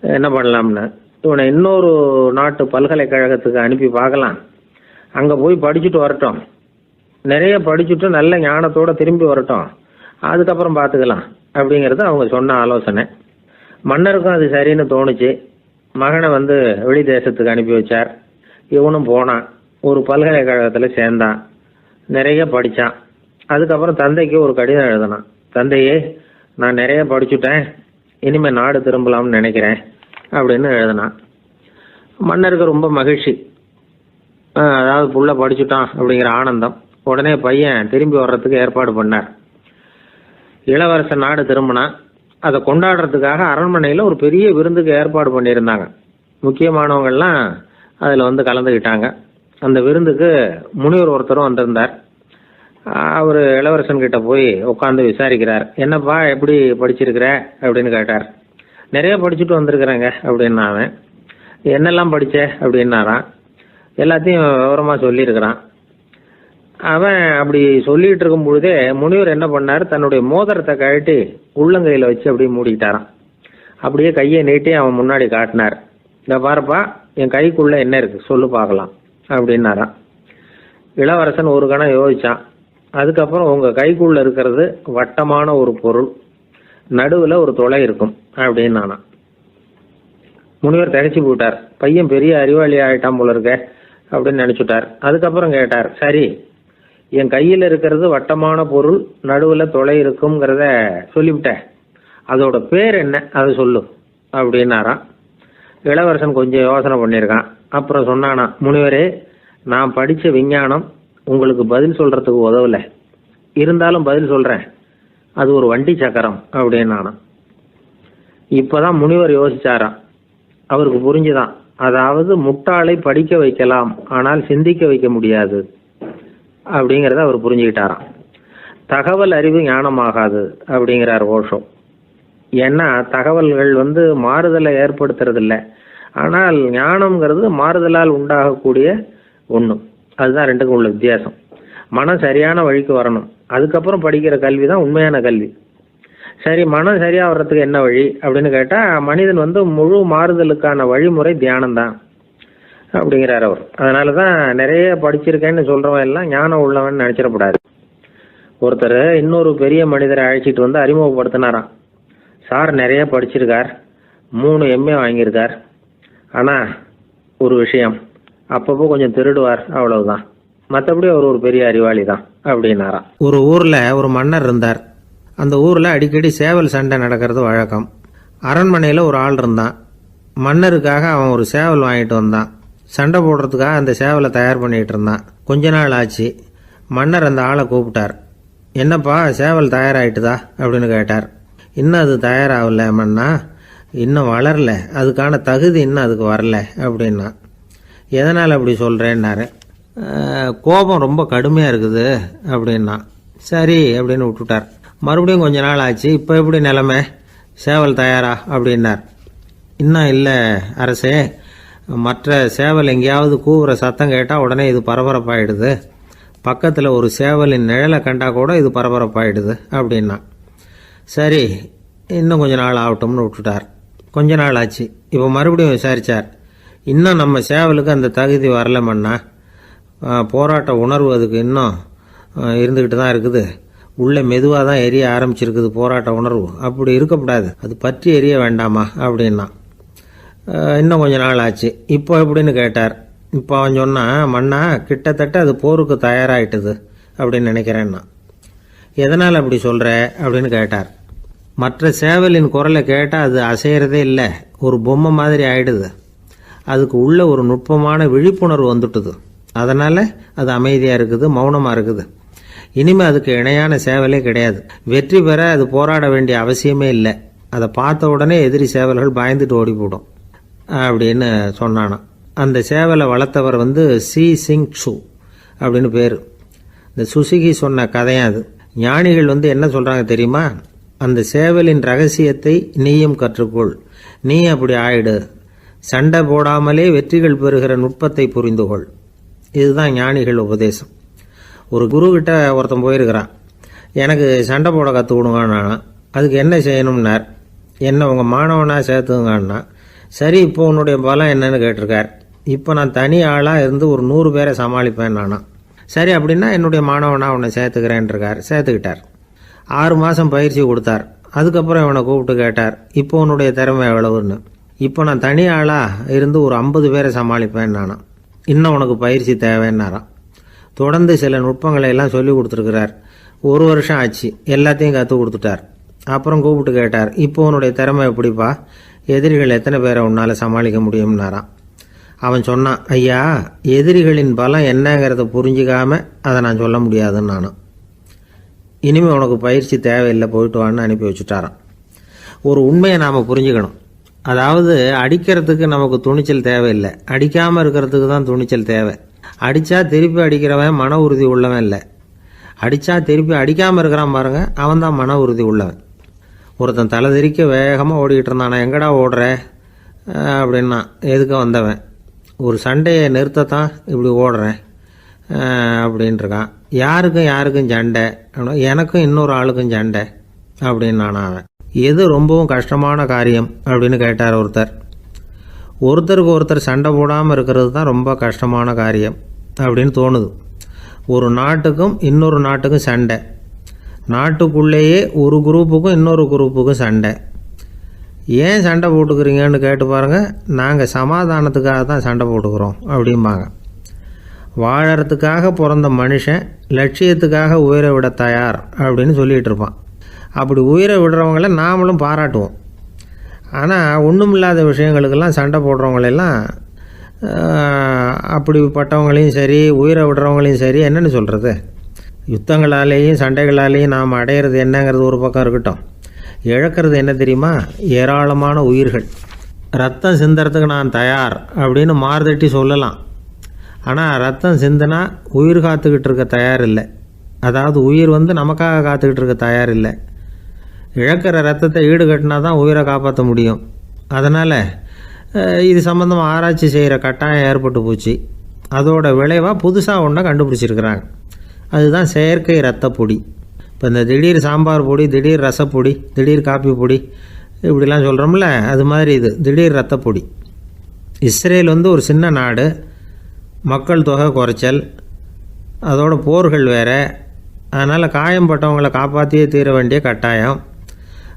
என்ன பண்ணலாம்னு. இவனை இன்னொரு நாட்டு பல்கலைக்கழகத்துக்கு அனுப்பி பார்க்கலாம். அங்கே போய் படிச்சுட்டு வரட்டும். நிறைய படிச்சுட்டு நல்ல ஞானத்தோடு திரும்பி வரட்டும். அதுக்கப்புறம் பார்த்துக்கலாம் அப்படிங்கிறது அவங்க சொன்ன ஆலோசனை. மன்னருக்கும் அது சரின்னு தோணுச்சு. மகனை வெளி தேசத்துக்கு அனுப்பி வச்சார். இவனும் போனான். ஒரு பல்கலைக்கழகத்தில் சேர்ந்தான். நிறைய படித்தான். அதுக்கப்புறம் தந்தைக்கு ஒரு கடிதம் எழுதினான். தந்தையே, நான் நிறைய படிச்சுட்டேன், இனிமேல் நாடு திரும்பலாம்னு நினைக்கிறேன் அப்படின்னு எழுதினான். மன்னருக்கு ரொம்ப மகிழ்ச்சி. அதாவது புள்ள படிச்சுட்டான் அப்படிங்கிற ஆனந்தம். உடனே பையன் திரும்பி வர்றதுக்கு ஏற்பாடு பண்ணார். இளவரசன் நாடு திரும்பினான். அதை கொண்டாடுறதுக்காக அரண்மனையில் ஒரு பெரிய விருந்துக்கு ஏற்பாடு பண்ணியிருந்தாங்க. முக்கியமானவங்கள்லாம் அதில் கலந்துக்கிட்டாங்க. அந்த விருந்துக்கு முனிவர் ஒருத்தரும் வந்திருந்தார். அவர் இளவரசன் கிட்ட போய் உட்காந்து விசாரிக்கிறார். என்னப்பா, எப்படி படிச்சிருக்கிற அப்படின்னு கேட்டார். நிறைய படிச்சுட்டு வந்திருக்கிறேங்க அப்படின்னா அவன். என்னெல்லாம் படித்த அப்படின்னாரான். எல்லாத்தையும் விவரமாக சொல்லியிருக்கிறான். அவன் அப்படி சொல்லிட்டு இருக்கும் பொழுதே முனிவர் என்ன பண்ணார், தன்னுடைய மோதிரத்தை கழட்டி உள்ளங்கையில் வச்சு அப்படியே மூடிக்கிட்டாரான். அப்படியே கையை நீட்டி அவன் முன்னாடி காட்டினார். இந்த பாருப்பா, என் கைக்குள்ள என்ன இருக்கு சொல்லு பார்க்கலாம் அப்படின்னாரான். இளவரசன் ஒரு கணம் யோசிச்சான். அதுக்கப்புறம் உங்க கைக்குள்ள இருக்கிறது வட்டமான ஒரு பொருள், நடுவில் ஒரு துளை இருக்கும் அப்படின்னு. முனிவர் திகைச்சு போட்டார். பையன் பெரிய அறிவாளி ஆயிட்டான் போல இருக்க அப்படின்னு நினைச்சுட்டார். அதுக்கப்புறம் கேட்டார், சரி, என் கையில் இருக்கிறது வட்டமான பொருள், நடுவில் துளை இருக்குங்கிறத சொல்லிவிட்டேன், அதோட பேர் என்ன, அதை சொல்லு அப்படின்னாராம். இளவரசன் கொஞ்சம் யோசனை பண்ணியிருக்கான். அப்புறம் சொன்னானா, முனிவரே, நான் படித்த விஞ்ஞானம் உங்களுக்கு பதில் சொல்றதுக்கு உதவல, இருந்தாலும் பதில் சொல்றேன், அது ஒரு வண்டி சக்கரம் அப்படின்னானா. இப்பதான் முனிவர் யோசிச்சாராம். அவருக்கு புரிஞ்சுதான், அதாவது முட்டாளை படிக்க வைக்கலாம், ஆனால் சிந்திக்க வைக்க முடியாது அப்படிங்கிறத அவர் புரிஞ்சுக்கிட்டாராம். தகவல் அறிவு ஞானமாகாது அப்படிங்கிறார் ஓஷோ. ஏன்னா தகவல்கள் மாறுதலை ஏற்படுத்துறது இல்லை, ஆனால் ஞானம்ங்கிறது மாறுதலால் உண்டாகக்கூடிய ஒன்று. அதுதான் ரெண்டுக்கும் உள்ள வித்தியாசம். மனம் சரியான வழிக்கு வரணும், அதுக்கப்புறம் படிக்கிற கல்வி தான் உண்மையான கல்வி. சரி, மனம் சரியா வர்றதுக்கு என்ன வழி அப்படின்னு கேட்டா, மனிதன் முழு மாறுதலுக்கான வழிமுறை தியானம் தான் அப்படிங்கிறார் அவர். அதனாலதான் நிறைய படிச்சிருக்கேன்னு சொல்றவன் எல்லாம் ஞானம் உள்ளவன் நினைச்சிடக்கூடாது. ஒருத்தர் இன்னொரு பெரிய மனிதரை அழைச்சிட்டு அறிமுகப்படுத்தினாராம். சார் நிறைய படிச்சிருக்கார், 3 MA வாங்கியிருக்கார், ஆனா ஒரு விஷயம், அப்பப்போ கொஞ்சம் திருடுவார், அவ்வளவுதான், மற்றபடி அவர் ஒரு பெரிய அறிவாளி தான் அப்படின்னாராம். ஒரு ஊர்ல ஒரு மன்னர் இருந்தார். அந்த ஊர்ல அடிக்கடி சேவல் சண்டை நடக்கிறது வழக்கம். அரண்மனையில் ஒரு ஆள் இருந்தான். மன்னருக்காக அவன் ஒரு சேவல் வாங்கிட்டு வந்தான். சண்டை போடுறதுக்காக அந்த சேவலை தயார் பண்ணிகிட்டு இருந்தான். கொஞ்ச நாள் ஆச்சு. மன்னர் அந்த ஆளை கூப்பிட்டார். என்னப்பா சேவல் தயாராகிட்டுதா அப்படின்னு கேட்டார். இன்னும் அது தயாராகல மன்னா, இன்னும் வளரல, அதுக்கான தகுதி இன்னும் அதுக்கு வரல அப்படின்னா. எதனால் அப்படி சொல்கிறேன்னாரு. கோபம் ரொம்ப கடுமையாக இருக்குது அப்படின்னா. சரி அப்படின்னு விட்டுட்டார். மறுபடியும் கொஞ்ச நாள் ஆச்சு. இப்போ எப்படி நிலைமை, சேவல் தயாரா அப்படின்னார். இன்னும் இல்லை அரசே, மற்ற சேவல் எங்கேயாவது கூவுற சத்தம் கேட்டால் உடனே இது பரபரப்பாயிடுது, பக்கத்தில் ஒரு சேவலின் நிழலை கண்டா கூட இது பரபரப்பாயிடுது அப்படின்னா. சரி இன்னும் கொஞ்ச நாள் ஆகட்டும்னு விட்டுட்டார். கொஞ்ச நாள் ஆச்சு. இப்போ மறுபடியும் விசாரித்தார். இன்னும் நம்ம சேவலுக்கு அந்த தகுதி வரலமன்னா, போராட்ட உணர்வு அதுக்கு இன்னும் இருந்துக்கிட்டு தான் இருக்குது, உள்ளே மெதுவாக தான் எரிய ஆரம்பிச்சிருக்குது போராட்ட உணர்வு, அப்படி இருக்கக்கூடாது, அது பற்றி எரிய வேண்டாமா அப்படின்னா. இன்னும் கொஞ்ச நாள் ஆச்சு. இப்போ எப்படின்னு கேட்டார். இப்போ அவன் சொன்னான், மன்னா கிட்டத்தட்ட அது போருக்கு தயாராகிட்டுது அப்படின்னு நினைக்கிறேன்னா. எதனால் அப்படி சொல்கிற அப்படின்னு கேட்டார். மற்ற சேவலின் குரலை கேட்டால் அது அசைகிறதே இல்லை, ஒரு பொம்மை மாதிரி ஆயிடுது, அதுக்கு உள்ள ஒரு நுட்பமான விழிப்புணர்வு வந்துட்டுது, அதனால் அது அமைதியாக இருக்குது, மௌனமாக இருக்குது. இனிமேல் அதுக்கு இணையான சேவலே கிடையாது. வெற்றி பெற அது போராட வேண்டிய அவசியமே இல்லை, அதை பார்த்த உடனே எதிரி சேவல்கள் பயந்துட்டு ஓடி போடும் அப்படின்னு சொன்னானான். அந்த சேவலை வளர்த்தவர் சி சிங் சு அப்படின்னு பேர். இந்த சுசுகி சொன்ன கதையும் அது. ஞானிகள் என்ன சொல்கிறாங்க தெரியுமா, அந்த சேவலின் ரகசியத்தை நீயும் கற்றுக்கொள், நீ அப்படி ஆயிடு, சண்டை போடாமலே வெற்றிகள் பெறுகிற நுட்பத்தை புரிந்துகொள். இதுதான் ஞானிகள் உபதேசம். ஒரு குருக்கிட்ட ஒருத்தன் போயிருக்கிறான். எனக்கு சண்டை போட கற்றுக் கொடுங்கண்ணா, அதுக்கு என்ன செய்யணும்னார். என்ன உங்கள் மாணவனாக சேர்த்துங்கண்ணா. சரி இப்போ உன்னுடைய பலம் என்னன்னு கேட்டிருக்கார். இப்போ நான் தனி ஆளாக இருந்து ஒரு 100 பேரை சமாளிப்பேன் நானா. சரி அப்படின்னா என்னுடைய மாணவனாக உன்னை சேர்த்துக்கிறேன்ருக்கார். சேர்த்துக்கிட்டார். 6 மாதம் பயிற்சி கொடுத்தார். அதுக்கப்புறம் இவனை கூப்பிட்டு கேட்டார், இப்போ உன்னுடைய திறமை எவ்வளவுன்னு. இப்போ நான் தனி ஆளாக இருந்து ஒரு 50 பேரை சமாளிப்பேன் நானா. இன்னும் உனக்கு பயிற்சி தேவைன்னாராம். தொடர்ந்து சில நுட்பங்களை எல்லாம் சொல்லி கொடுத்துருக்கிறார். 1 வருஷம் ஆச்சு. எல்லாத்தையும் கற்றுக் கொடுத்துட்டார். அப்புறம் கூப்பிட்டு கேட்டார், இப்போ உன்னுடைய திறமை எப்படிப்பா, எதிரிகள் எத்தனை பேரை உன்னால் சமாளிக்க முடியும்னாராம். அவன் சொன்னான், ஐயா எதிரிகளின் பலம் என்னங்கிறத புரிஞ்சிக்காம அதை நான் சொல்ல முடியாதுன்னு நானும். இனிமேல் உனக்கு பயிற்சி தேவையில்லை, போயிட்டு வான்னு அனுப்பி வச்சுட்டாரான். ஒரு உண்மையை நாம் புரிஞ்சுக்கணும். அதாவது அடிக்கிறதுக்கு நமக்கு துணிச்சல் தேவையில்லை, அடிக்காமல் இருக்கிறதுக்கு தான் துணிச்சல் தேவை. அடித்தா திருப்பி அடிக்கிறவன் மன உறுதி உள்ளவன் இல்லை, அடித்தா திருப்பி அடிக்காமல் இருக்கிறான் பாருங்க, அவன் தான் மன உறுதி உள்ளவன். ஒருத்தன் தலை திரிக்க வேகமாக ஓடிக்கிட்டு இருந்தான். நான் எங்கடா ஓடுற அப்படின்னா, எதுக்க வந்தவன், ஒரு சண்டையை நிறுத்தத்தான் இப்படி ஓடுறேன் அப்படின்ட்டுருக்கான். யாருக்கும் சண்டை, எனக்கும் இன்னொரு ஆளுக்கும் சண்டை அப்படின்னு நான். அவன் எது ரொம்பவும் கஷ்டமான காரியம் அப்படின்னு கேட்டார் ஒருத்தர். ஒருத்தருக்கு ஒருத்தர் சண்டை போடாமல் இருக்கிறது தான் ரொம்ப கஷ்டமான காரியம் அப்படின்னு தோணுது. ஒரு நாட்டுக்கும் இன்னொரு நாட்டுக்கும் சண்டை, நாட்டுக்குள்ளேயே ஒரு குரூப்புக்கும் இன்னொரு குரூப்புக்கும் சண்டை. ஏன் சண்டை போட்டுக்கிறீங்கன்னு கேட்டு பாருங்கள். நாங்கள் சமாதானத்துக்காக தான் சண்டை போட்டுக்கிறோம் அப்படிம்பாங்க. வாழறதுக்காக பிறந்த மனுஷன் லட்சியத்துக்காக உயிரை விட தயார் அப்படின்னு சொல்லிகிட்டு இருப்பான். அப்படி உயிரை விடுறவங்கள நாமளும் பாராட்டுவோம். ஆனால் ஒன்றுமில்லாத விஷயங்களுக்கெல்லாம் சண்டை போடுறவங்களெல்லாம், அப்படிப்பட்டவங்களையும் சரி உயிரை விடுறவங்களையும் சரி என்னென்னு சொல்கிறது, யுத்தங்களாலேயும் சண்டைகளாலேயும் நாம் அடையிறது என்னங்கிறது ஒரு பக்கம் இருக்கட்டும், இழக்கிறது என்ன தெரியுமா, ஏராளமான உயிர்கள். ரத்தம் சிந்துறதுக்கு நான் தயார் அப்படின்னு மார்தட்டி சொல்லலாம். ஆனால் ரத்தம் சிந்தினா உயிர் காத்துக்கிட்டு இருக்க தயார் இல்லை. அதாவது உயிர் நமக்காக காத்துக்கிட்டு இருக்க தயார் இல்லை. இழக்கிற ரத்தத்தை ஈடுகட்டினா தான் உயிரை காப்பாற்ற முடியும். அதனால் இது சம்பந்தமாக ஆராய்ச்சி செய்கிற கட்டாயம் ஏற்பட்டு போச்சு. அதோட விளைவாக புதுசாக ஒன்றை கண்டுபிடிச்சிருக்கிறாங்க. அதுதான் செயற்கை இரத்த பொடி. இப்போ இந்த திடீர் சாம்பார் பொடி, திடீர் ரசப்பொடி, திடீர் காப்பி பொடி இப்படிலாம் சொல்கிறோம்ல, அது மாதிரி இது திடீர் இரத்த பொடி. இஸ்ரேல் ஒரு சின்ன நாடு, மக்கள் தொகை குறைச்சல், அதோட போர்கள் வேறு. அதனால் காயம்பட்டவங்களை காப்பாற்றியே தீர வேண்டிய கட்டாயம்.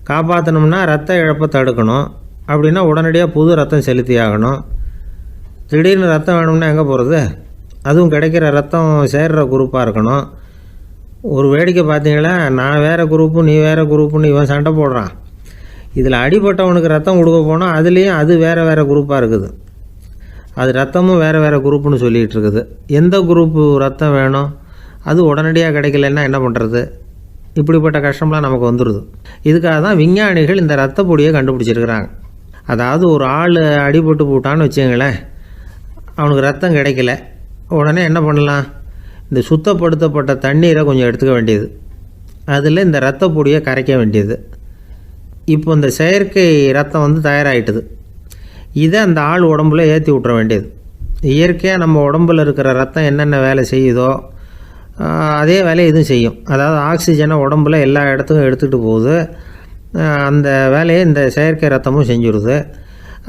காப்பாற்றணும்னா ரத்த இழப்பை தடுக்கணும். அப்படின்னா உடனடியாக புது ரத்தம் செலுத்தி ஆகணும். திடீர்னு ரத்தம் வேணும்னா எங்கே போகிறது? அதுவும் கிடைக்கிற ரத்தம் சேர்கிற குரூப்பாக இருக்கணும். ஒரு வேடிக்கை பார்த்தீங்களா, நான் வேறு குரூப்பு நீ வேறு குரூப்புன்னு இவன் சண்டை போடுறான். இதில் அடிபட்டவனுக்கு ரத்தம் கொடுக்க போனால் அதுலேயும் அது வேறு குரூப்பாக இருக்குது. அது ரத்தமும் வேறு வேறு குரூப்புன்னு சொல்லிகிட்டு இருக்குது. எந்த குரூப்பு ரத்தம் வேணும், அது உடனடியாக கிடைக்கலன்னா என்ன பண்ணுறது? இப்படிப்பட்ட கஷ்டம்லாம் நமக்கு வந்துடுது. இதுக்காக தான் விஞ்ஞானிகள் இந்த ரத்த பொடியை கண்டுபிடிச்சிருக்கிறாங்க. அதாவது ஒரு ஆள் அடிபட்டு போட்டான்னு வச்சுங்களேன், அவனுக்கு ரத்தம் கிடைக்கல, உடனே என்ன பண்ணலாம்? இந்த சுத்தப்படுத்தப்பட்ட தண்ணீரை கொஞ்சம் எடுத்துக்க வேண்டியது, அதில் இந்த ரத்த பொடியை கரைக்க வேண்டியது. இப்போ இந்த செயற்கை ரத்தம் வந்து தயாராகிட்டுது. இதை அந்த ஆள் உடம்புல ஏற்றி விட்டுற வேண்டியது. இயற்கையாக நம்ம உடம்பில் இருக்கிற ரத்தம் என்னென்ன வேலை செய்யுதோ அதே வேலையை இதுவும் செய்யும். அதாவது ஆக்சிஜனை உடம்புல எல்லா இடத்துக்கும் எடுத்துகிட்டு போகுது. அந்த வேலையை இந்த செயற்கை ரத்தமும் செஞ்சுருது.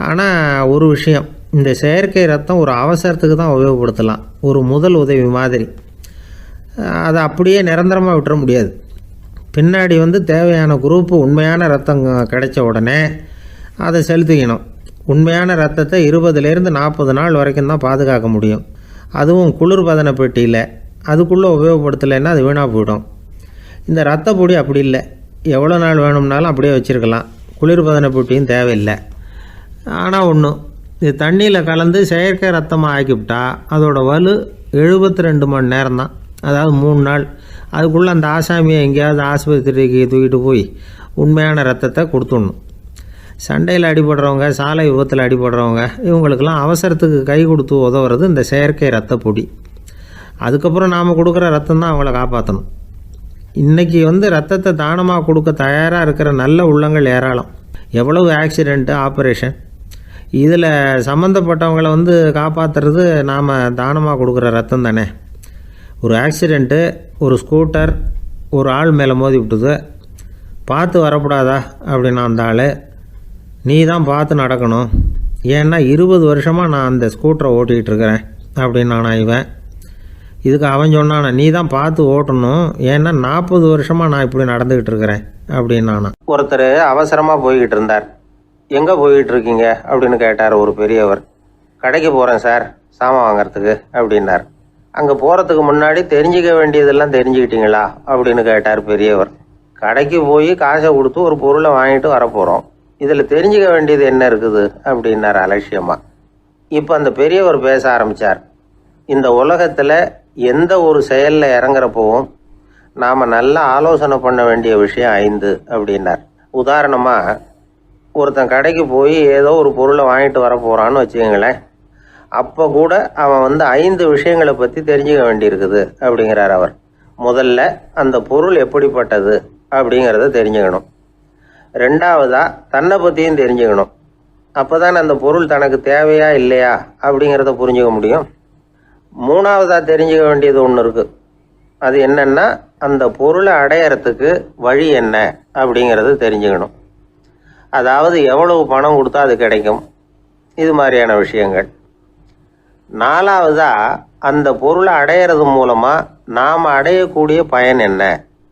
ஆனால் ஒரு விஷயம், இந்த செயற்கை ரத்தம் ஒரு அவசரத்துக்கு தான் உபயோகப்படுத்தலாம், ஒரு முதல் உதவி மாதிரி. அதை அப்படியே நிரந்தரமாக விட்டுற முடியாது. பின்னாடி வந்து தேவையான குரூப்பு உண்மையான ரத்தம் கிடைச்ச உடனே அதை செலுத்திக்கணும். உண்மையான ரத்தத்தை 20லேருந்து 40 நாள் வரைக்கும் தான் பாதுகாக்க முடியும். அதுவும் குளிர்பதன பெட்டியில். அதுக்குள்ளே உபயோகப்படுத்தலைன்னா அது வீணாக போயிடும். இந்த ரத்த பொடி அப்படி இல்லை, எவ்வளோ நாள் வேணும்னாலும் அப்படியே வச்சுருக்கலாம், குளிர்பதன பெட்டியும் தேவையில்லை. ஆனால் ஒன்று, இது தண்ணியில் கலந்து செயற்கை ரத்தமாக ஆக்கிவிட்டா அதோட வலு 72 மணி நேரம் தான், அதாவது 3 நாள். அதுக்குள்ளே அந்த ஆசாமியை எங்கேயாவது ஆஸ்பத்திரிக்கு தூக்கிட்டு போய் உண்மையான ரத்தத்தை கொடுத்துடணும். சண்டையில் அடிபடுறவங்க, சாலை விபத்தில் அடிபடுறவங்க, இவங்களுக்கெல்லாம் அவசரத்துக்கு கை கொடுத்து உதவுறது இந்த செயற்கை ரத்த பொடி. அதுக்கப்புறம் நாம் கொடுக்குற ரத்தம் தான் அவங்கள காப்பாற்றணும். இன்றைக்கி வந்து ரத்தத்தை தானமாக கொடுக்க தயாராக இருக்கிற நல்ல உள்ளங்கள் ஏராளம். எவ்வளவு ஆக்சிடெண்ட்டு, ஆப்ரேஷன், இதில் சம்மந்தப்பட்டவங்களை வந்து காப்பாற்றுறது நாம் தானமாக கொடுக்குற ரத்தம் தானே. ஒரு ஆக்சிடெண்ட்டு, ஒரு ஸ்கூட்டர் ஒரு ஆள் மேலே மோதி விட்டுது, பார்த்து வரக்கூடாதா அப்படின்னா அந்த ஆள், நீ தான் பார்த்து நடக்கணும், ஏன்னா 20 வருஷமாக நான் அந்த ஸ்கூட்டரை ஓட்டிகிட்டு இருக்கிறேன் அப்படின்னானா இவன். இதுக்கு அவன் சொன்னானா, நீ தான் பார்த்து ஓட்டணும், ஏன்னா 40 வருஷமாக நான் இப்படி நடந்துக்கிட்டு இருக்கிறேன் அப்படின்னானா. ஒருத்தர் அவசரமாக போய்கிட்டு இருந்தார். எங்கே போய்கிட்டு இருக்கீங்க அப்படின்னு கேட்டார் ஒரு பெரியவர். கடைக்கு போகிறேன் சார், சாமான் வாங்கிறதுக்கு அப்படின்னார். அங்கே போகிறதுக்கு முன்னாடி தெரிஞ்சிக்க வேண்டியதெல்லாம் தெரிஞ்சுக்கிட்டீங்களா அப்படின்னு கேட்டார் பெரியவர். கடைக்கு போய் காசை கொடுத்து ஒரு பொருளை வாங்கிட்டு வரப்போகிறோம், இதில் தெரிஞ்சிக்க வேண்டியது என்ன இருக்குது அப்படின்னார் அலட்சியமாக. இப்போ அந்த பெரியவர் பேச ஆரம்பித்தார். இந்த உலகத்தில் எந்த ஒரு செயலில் இறங்குறப்பவும் நாம் நல்லா ஆலோசனை பண்ண வேண்டிய விஷயம் 5 அப்படின்னார். உதாரணமாக, ஒருத்தன் கடைக்கு போய் ஏதோ ஒரு பொருளை வாங்கிட்டு வர போகிறான்னு வச்சுக்கோங்களேன். அப்போ கூட அவன் வந்து 5 விஷயங்களை பற்றி தெரிஞ்சுக்க வேண்டியிருக்குது அப்படிங்கிறார் அவர். முதல்ல அந்த பொருள் எப்படிப்பட்டது அப்படிங்கிறத தெரிஞ்சுக்கணும். 2வதாக தன்னை பற்றியும் தெரிஞ்சுக்கணும். அப்போ தான் அந்த பொருள் தனக்கு தேவையா இல்லையா அப்படிங்கிறத புரிஞ்சுக்க முடியும். 3வதாக தெரிஞ்சுக்க வேண்டியது ஒன்று இருக்குது. அது என்னென்னா, அந்த பொருளை அடையறதுக்கு வழி என்ன அப்படிங்கிறது தெரிஞ்சுக்கணும். அதாவது எவ்வளவு பணம் கொடுத்தா அது கிடைக்கும், இது மாதிரியான விஷயங்கள். 4வதாக அந்த பொருளை அடையிறது மூலமாக நாம் அடையக்கூடிய பயன் என்ன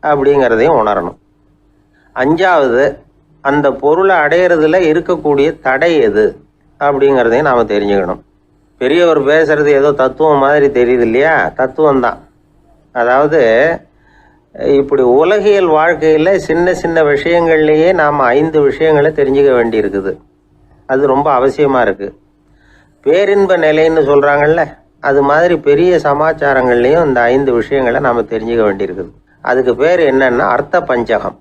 அப்படிங்கிறதையும் உணரணும். 5வது, அந்த பொருளை அடையிறதுல இருக்கக்கூடிய தடை எது அப்படிங்கிறதையும் நாம் தெரிஞ்சுக்கணும். பெரியவர் பேசுறது ஏதோ தத்துவம் மாதிரி தெரியுது இல்லையா? தத்துவம்தான். அதாவது இப்படி உலகியல் வாழ்க்கையில் சின்ன சின்ன விஷயங்கள்லேயே நாம் 5 விஷயங்களை தெரிஞ்சுக்க வேண்டி இருக்குது. அது ரொம்ப அவசியமாக இருக்குது. பேரின்ப நிலைன்னு சொல்கிறாங்கல்ல, அது மாதிரி பெரிய சமாச்சாரங்கள்லேயும் இந்த 5 விஷயங்களை நாம் தெரிஞ்சுக்க வேண்டியிருக்குது. அதுக்கு பேர் என்னன்னா அர்த்த பஞ்சகம்.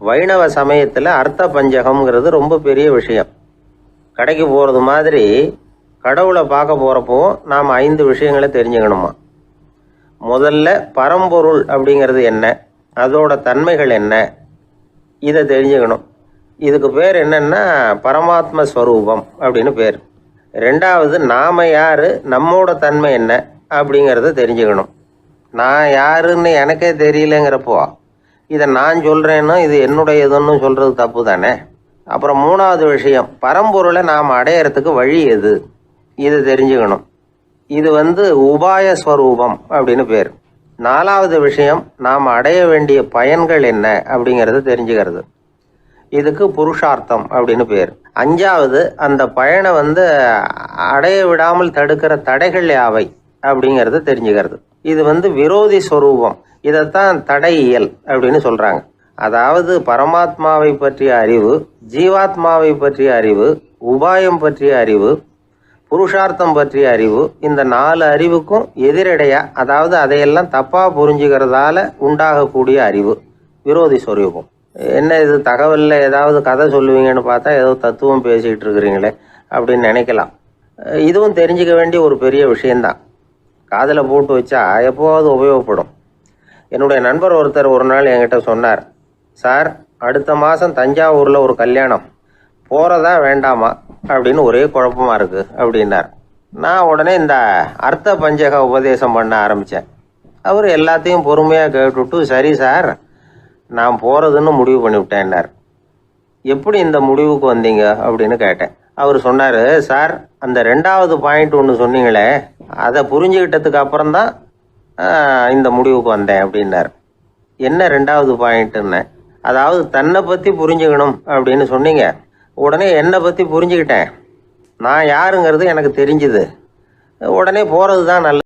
வைணவ சமயத்தில் அர்த்த பஞ்சகம்ங்கிறது ரொம்ப பெரிய விஷயம். கடைக்கு போகிறது மாதிரி கடவுளை பார்க்க போகிறப்போ நாம் 5 விஷயங்களை தெரிஞ்சுக்கணுமா. முதல்ல பரம்பொருள் அப்படிங்கிறது என்ன, அதோட தன்மைகள் என்ன, இதை தெரிஞ்சுக்கணும். இதுக்கு பேர் என்னன்னா பரமாத்ம ஸ்வரூபம் அப்படின்னு பேர். 2வது, நாம யாரு, நம்மோட தன்மை என்ன அப்படிங்கிறத தெரிஞ்சுக்கணும். நான் யாருன்னு எனக்கே தெரியலங்கிறப்போ இதை நான் சொல்கிறேன்னு இது என்னுடையதுன்னு சொல்கிறது தப்பு தானே. அப்புறம் 3வது விஷயம், பரம்பொருளை நாம் அடையிறதுக்கு வழி எது, இதை தெரிஞ்சுக்கணும். இது வந்து உபாய ஸ்வரூபம் அப்படின்னு பேர். 4வது விஷயம், நாம் அடைய வேண்டிய பயன்கள் என்ன அப்படிங்கிறத தெரிஞ்சுக்கிறது. இதுக்கு புருஷார்த்தம் அப்படின்னு பேர். 5வது, அந்த பயனை வந்து அடைய விடாமல் தடுக்கிற தடைகள் யாவை அப்படிங்கிறத தெரிஞ்சுக்கிறது. இது வந்து விரோதி ஸ்வரூபம். இதைத்தான் தடையியல் அப்படின்னு சொல்கிறாங்க. அதாவது பரமாத்மாவை பற்றிய அறிவு, ஜீவாத்மாவை பற்றிய அறிவு, உபாயம் பற்றிய அறிவு, புருஷார்த்தம் பற்றிய அறிவு, இந்த 4 அறிவுக்கும் எதிரடையா, அதாவது அதையெல்லாம் தப்பாக புரிஞ்சுக்கிறதால உண்டாகக்கூடிய அறிவு விரோதி சொரூபம். என்ன இது தகவலில் ஏதாவது கதை சொல்லுவீங்கன்னு பார்த்தா ஏதோ தத்துவம் பேசிகிட்டு இருக்கிறீங்களே அப்படின்னு நினைக்கலாம். இதுவும் தெரிஞ்சுக்க வேண்டிய ஒரு பெரிய விஷயந்தான். காதில் போட்டு வச்சா எப்போவாவது உபயோகப்படும். என்னுடைய நண்பர் ஒருத்தர் ஒரு நாள் என்கிட்ட சொன்னார், சார் அடுத்த மாதம் தஞ்சாவூரில் ஒரு கல்யாணம், போகிறதா வேண்டாமா அப்படின்னு ஒரே குழப்பமாக இருக்குது அப்படின்னார். நான் உடனே இந்த அர்த்த பஞ்சக உபதேசம் பண்ண ஆரம்பித்தேன். அவர் எல்லாத்தையும் பொறுமையாக கேட்டுவிட்டு, சரி சார் நான் போகிறதுன்னு முடிவு பண்ணிவிட்டேன்னார். எப்படி இந்த முடிவுக்கு வந்தீங்க அப்படின்னு கேட்டேன். அவர் சொன்னார், சார் அந்த 2வது பாயிண்ட் ஒன்று சொன்னீங்களே, அதை புரிஞ்சுக்கிட்டதுக்கு அப்புறம்தான் இந்த முடிவுக்கு வந்தேன் அப்படின்னார். என்ன 2வது பாயிண்ட்டுன்னு? அதாவது தன்னை பற்றி புரிஞ்சுக்கணும் அப்படின்னு சொன்னீங்க. உடனே என்னை பற்றி புரிஞ்சுக்கிட்டேன், நான் யாருங்கிறது எனக்கு தெரிஞ்சுது. உடனே போகிறது தான் நல்லது.